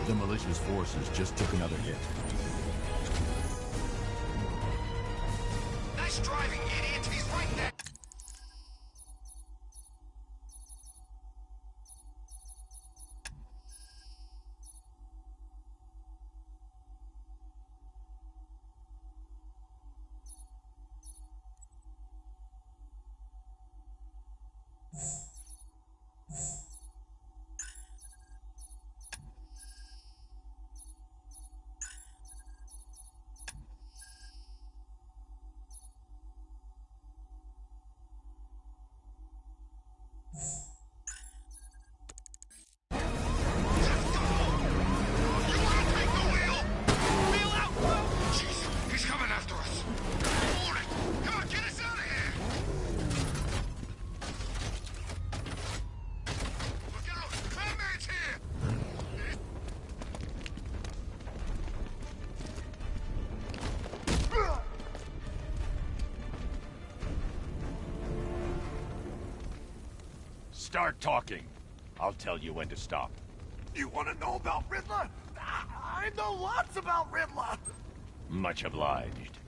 The militia's forces just took another hit. Nice driving, idiot! He's right there! He's coming after us! Hold it! Come on, get us out of here! Look out! Batman's here! Start talking. I'll tell you when to stop. You want to know about Riddler? I know lots about Riddler! Much obliged.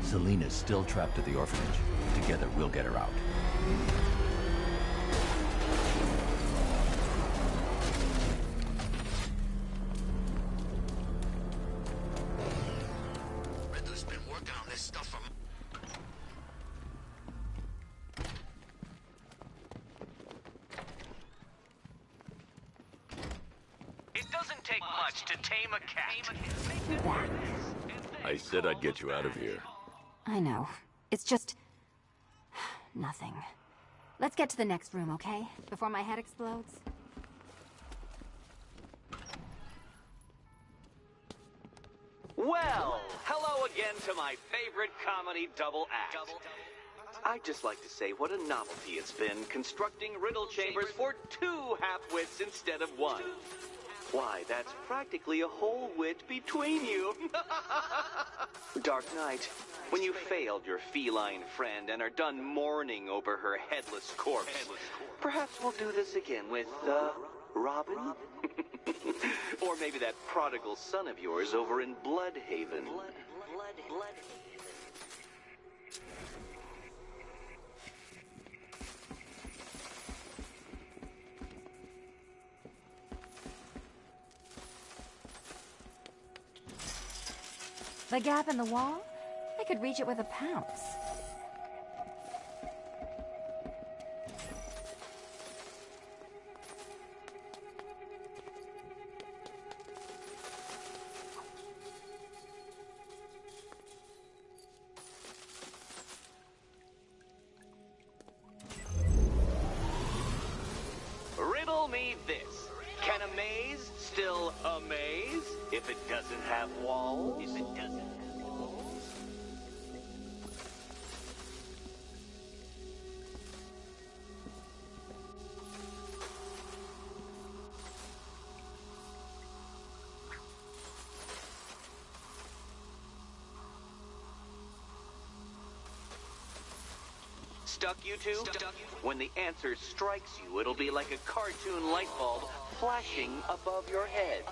Selina's still trapped at the orphanage. Together, we'll get her out. Riddler's been working on this stuff for... It doesn't take much to tame a cat. I said I'd get you out of here. I know. It's just... nothing. Let's get to the next room, okay? Before my head explodes. Well, hello again to my favorite comedy double act. I'd just like to say what a novelty it's been constructing riddle chambers for 2 half-wits instead of 1. Why, that's practically a whole wit between you. Dark Knight, when you failed your feline friend and are done mourning over her headless corpse, perhaps we'll do this again with, Robin? Or maybe that prodigal son of yours over in Bloodhaven. The gap in the wall? I could reach it with a pounce. Riddle me this. Can a maze still amaze if it doesn't have walls? If it doesn't have walls? Stuck, you two? When the answer strikes you, it'll be like a cartoon light bulb flashing above your head.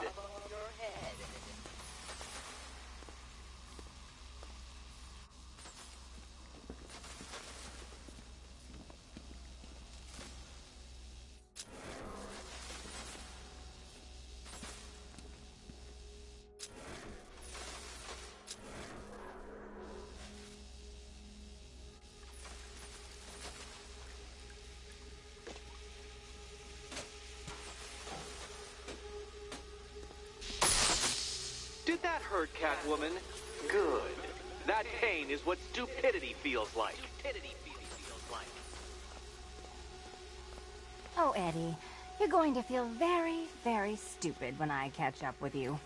That hurt, Catwoman. Good. That pain is what stupidity feels like. Oh, Eddie, you're going to feel very, very stupid when I catch up with you.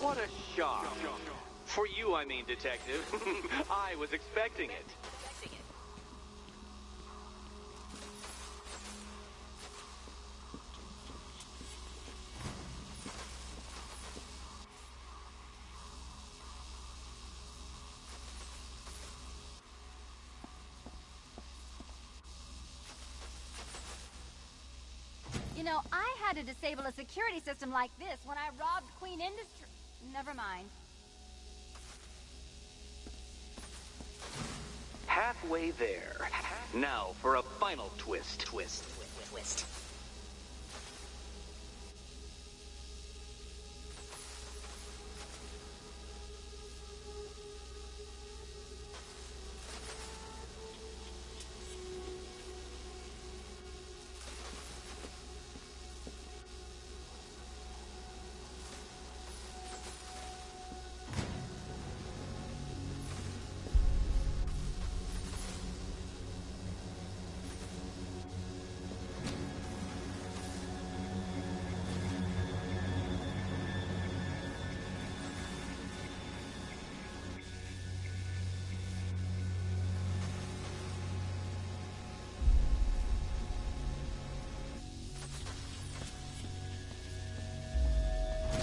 What a shock. For you, I mean, Detective. I was expecting it. You know, I had to disable a security system like this when I robbed Queen Industry. Never mind. Halfway there. Now for a final twist. Twist.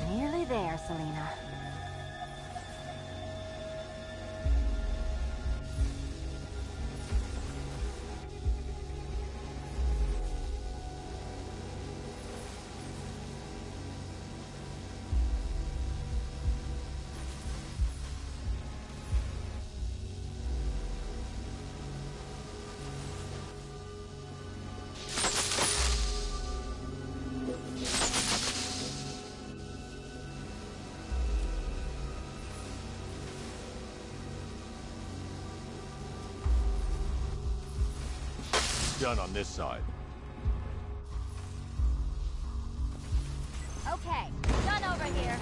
Nearly there, Selina. Done on this side. Okay, done over here.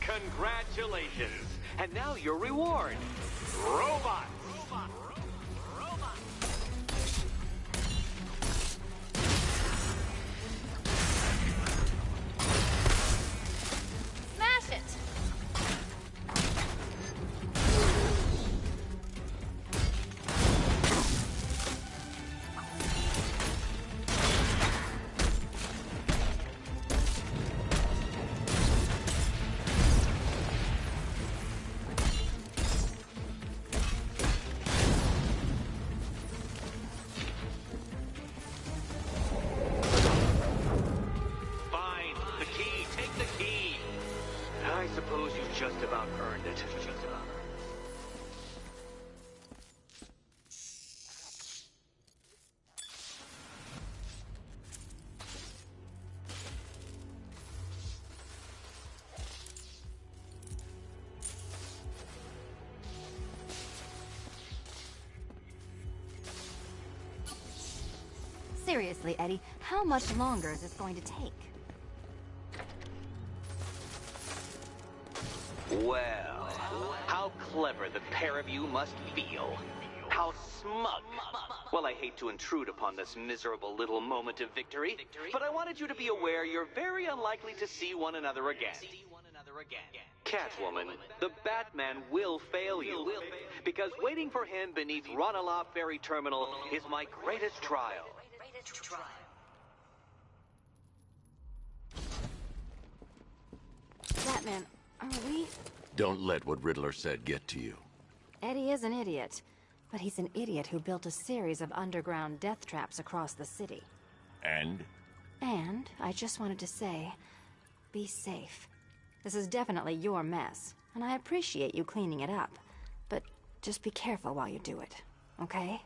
Congratulations. And now your reward. Robots. Smash it! I suppose you just about earned it. Seriously, Eddie, how much longer is this going to take? Well, how clever the pair of you must feel. How smug. Well, I hate to intrude upon this miserable little moment of victory, but I wanted you to be aware you're very unlikely to see one another again. Catwoman, the Batman will fail you, because waiting for him beneath Ranelagh Ferry Terminal is my greatest trial. Batman, are we... Don't let what Riddler said get to you. Eddie is an idiot, but he's an idiot who built a series of underground death traps across the city. And? And I just wanted to say, be safe. This is definitely your mess, and I appreciate you cleaning it up. But just be careful while you do it, okay?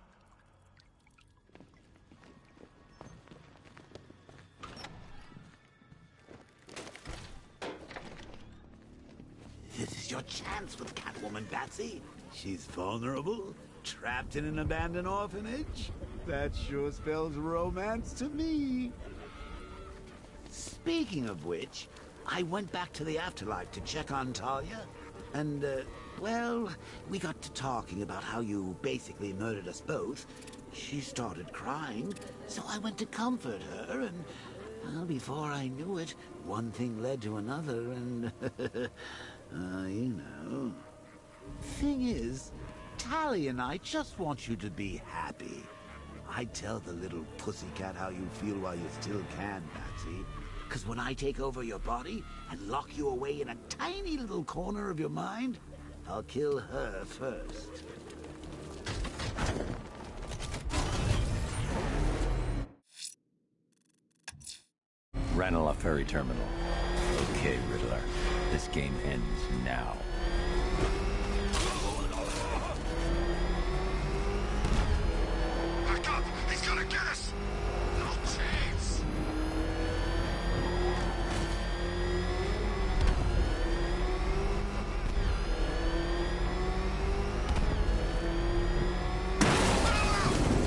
This is your chance with Catwoman, Batsy. She's vulnerable, trapped in an abandoned orphanage. That sure spells romance to me. Speaking of which, I went back to the afterlife to check on Talia. And, well, we got to talking about how you basically murdered us both. She started crying, so I went to comfort her, and, well, before I knew it, one thing led to another, and, you know. Thing is, Talia and I just want you to be happy. I tell the little pussycat how you feel while you still can, Batsy. Because when I take over your body and lock you away in a tiny little corner of your mind, I'll kill her first. Ranelagh Ferry Terminal. Okay, Riddler. This game ends now. Back up! He's gonna get us! No chance!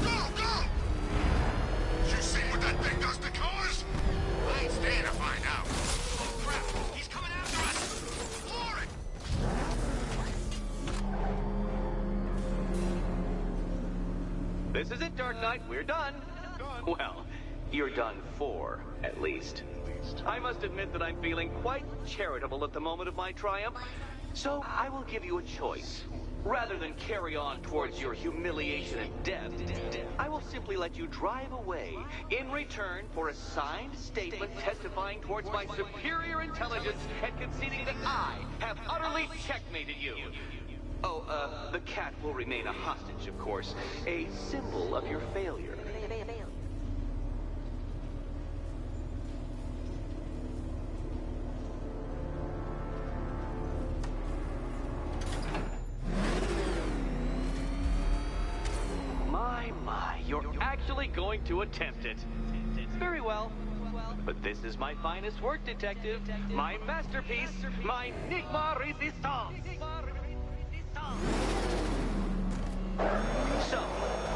Go! Go! You see what that thing does to cars? I ain't staying to find out. Oh crap! He's coming after us! Floor it! This is it, Dark Knight. We're done. Well, you're done for, at least. I must admit that I'm feeling quite charitable at the moment of my triumph, so I will give you a choice. Rather than carry on towards your humiliation and death, I will simply let you drive away in return for a signed statement testifying towards my superior intelligence and conceding that I have utterly checkmated you. Oh, the cat will remain a hostage, of course. A symbol of your failure. My, you're actually going to attempt it. Very well. But this is my finest work, Detective. My masterpiece, my Enigma Resistance. So,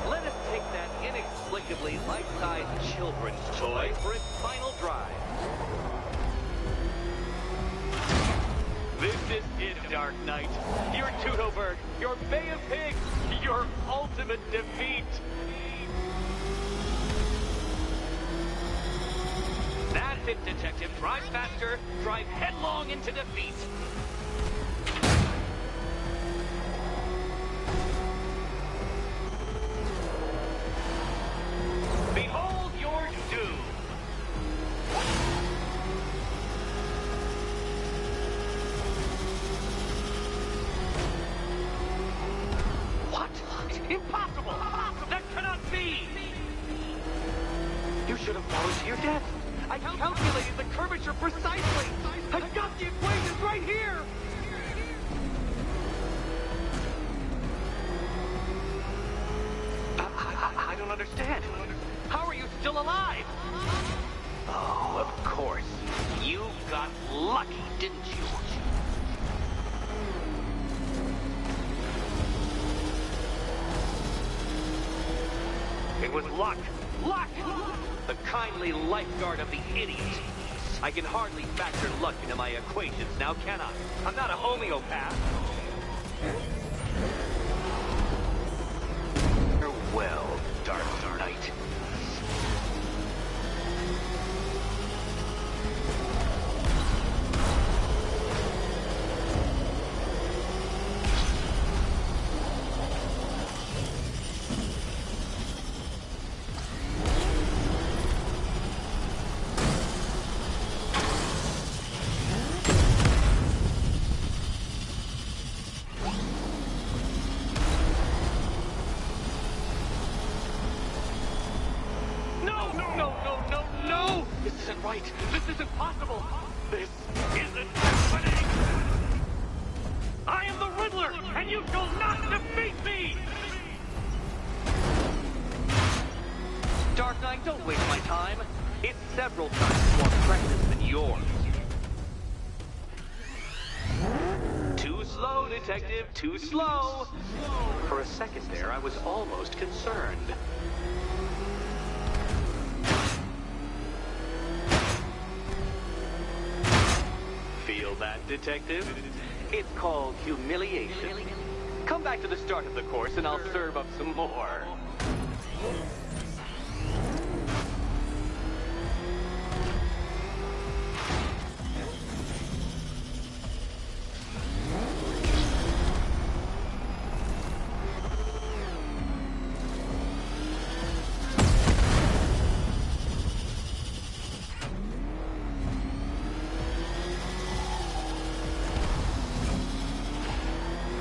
let us take that inexplicably life-sized children's toy for its final drive. This is it, Dark Knight. Your Tudoberg, your Bay of Pigs, your ultimate defeat. That's it, Detective. Drive faster, drive headlong into defeat. Behold your doom! What? Impossible! That cannot be! You should have fallen to your death. I calculated the curvature precisely. I've got the equations right here! I don't understand. How are you still alive? Oh, of course. You got lucky, didn't you? It was luck. Luck! The kindly lifeguard of the idiot. I can hardly factor luck into my equations now, can I? I'm not a homeopath. Well, Dark isn't right. This isn't possible. This isn't happening. I am the Riddler, and you shall not defeat me! Dark Knight, don't waste my time. It's several times more precious than yours. Too slow, Detective, too slow. For a second there, I was almost concerned. Feel that, Detective? It's called humiliation. Come back to the start of the course and I'll serve up some more.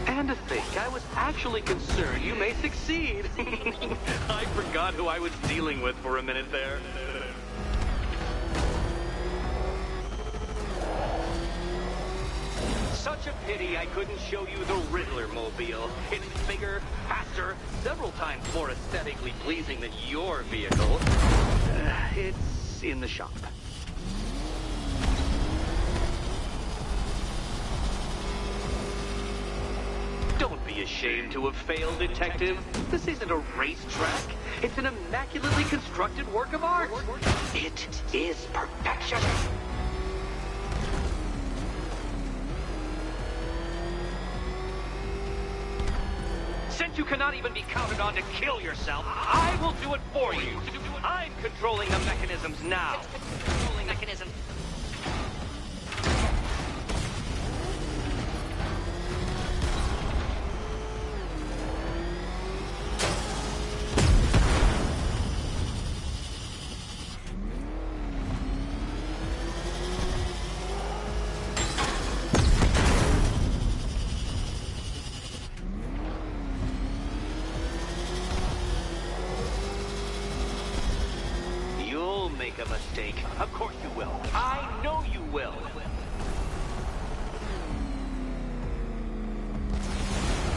And to think, I was actually concerned you may succeed. I forgot who I was dealing with for a minute there. Such a pity I couldn't show you the Riddler mobile. It's bigger, faster, several times more aesthetically pleasing than your vehicle. It's in the shop. Don't be ashamed to have failed, Detective. This isn't a racetrack. It's an immaculately constructed work of art. It is perfection. Since you cannot even be counted on to kill yourself, I will do it for you. I'm controlling the mechanisms now. Controlling mechanisms. Make a mistake. Of course you will. I know you will.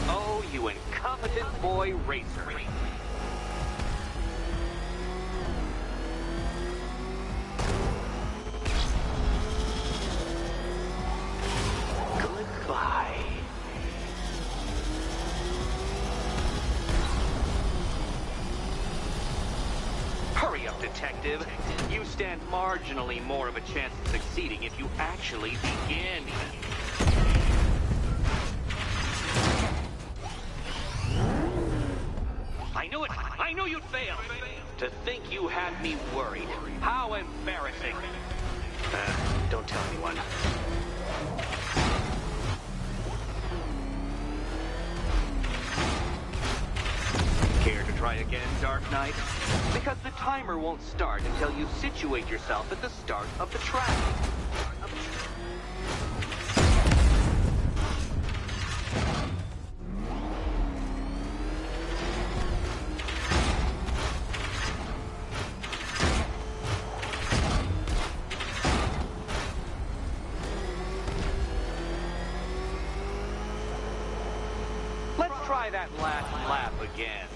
Oh, you incompetent boy racer. Goodbye. Hurry up, Detective. You stand marginally more of a chance of succeeding if you actually begin. I knew it! I knew you'd fail! To think you had me worried. How embarrassing. Don't tell anyone. Care to try again, Dark Knight? Because the timer won't start until you situate yourself at the start of the track. Let's try that last lap again.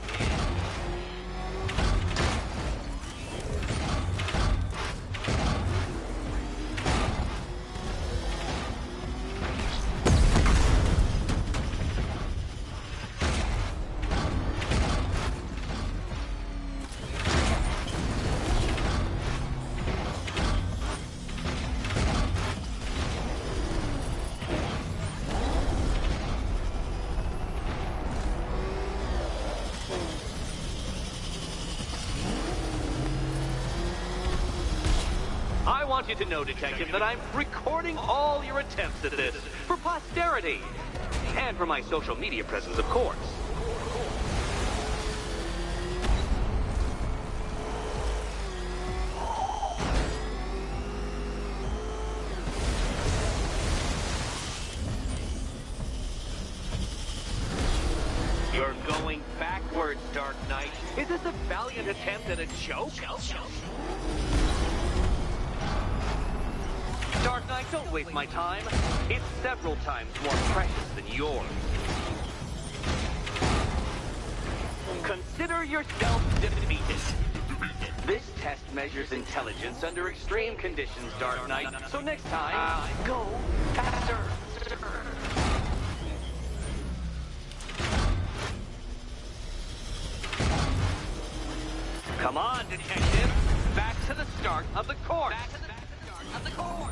I want you to know, Detective, that I'm recording all your attempts at this for posterity. And for my social media presence, of course. You're going backwards, Dark Knight. Is this a valiant attempt at a joke? Dark Knight, don't waste my time. It's several times more precious than yours. Consider yourself defeated. This test measures intelligence under extreme conditions, Dark Knight. So next time, go faster. Come on, detective. Back to the start of the course. Back to the start of the course.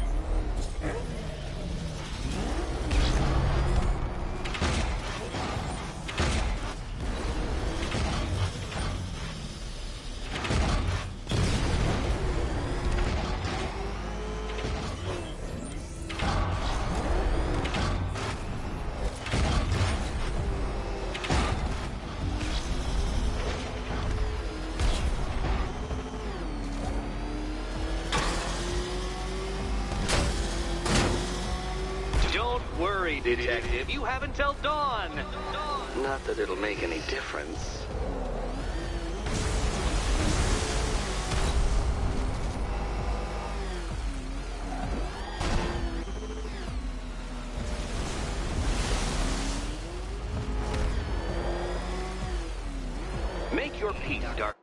Worry, detective. You have until dawn. Not that it'll make any difference. Make your peace, Dark.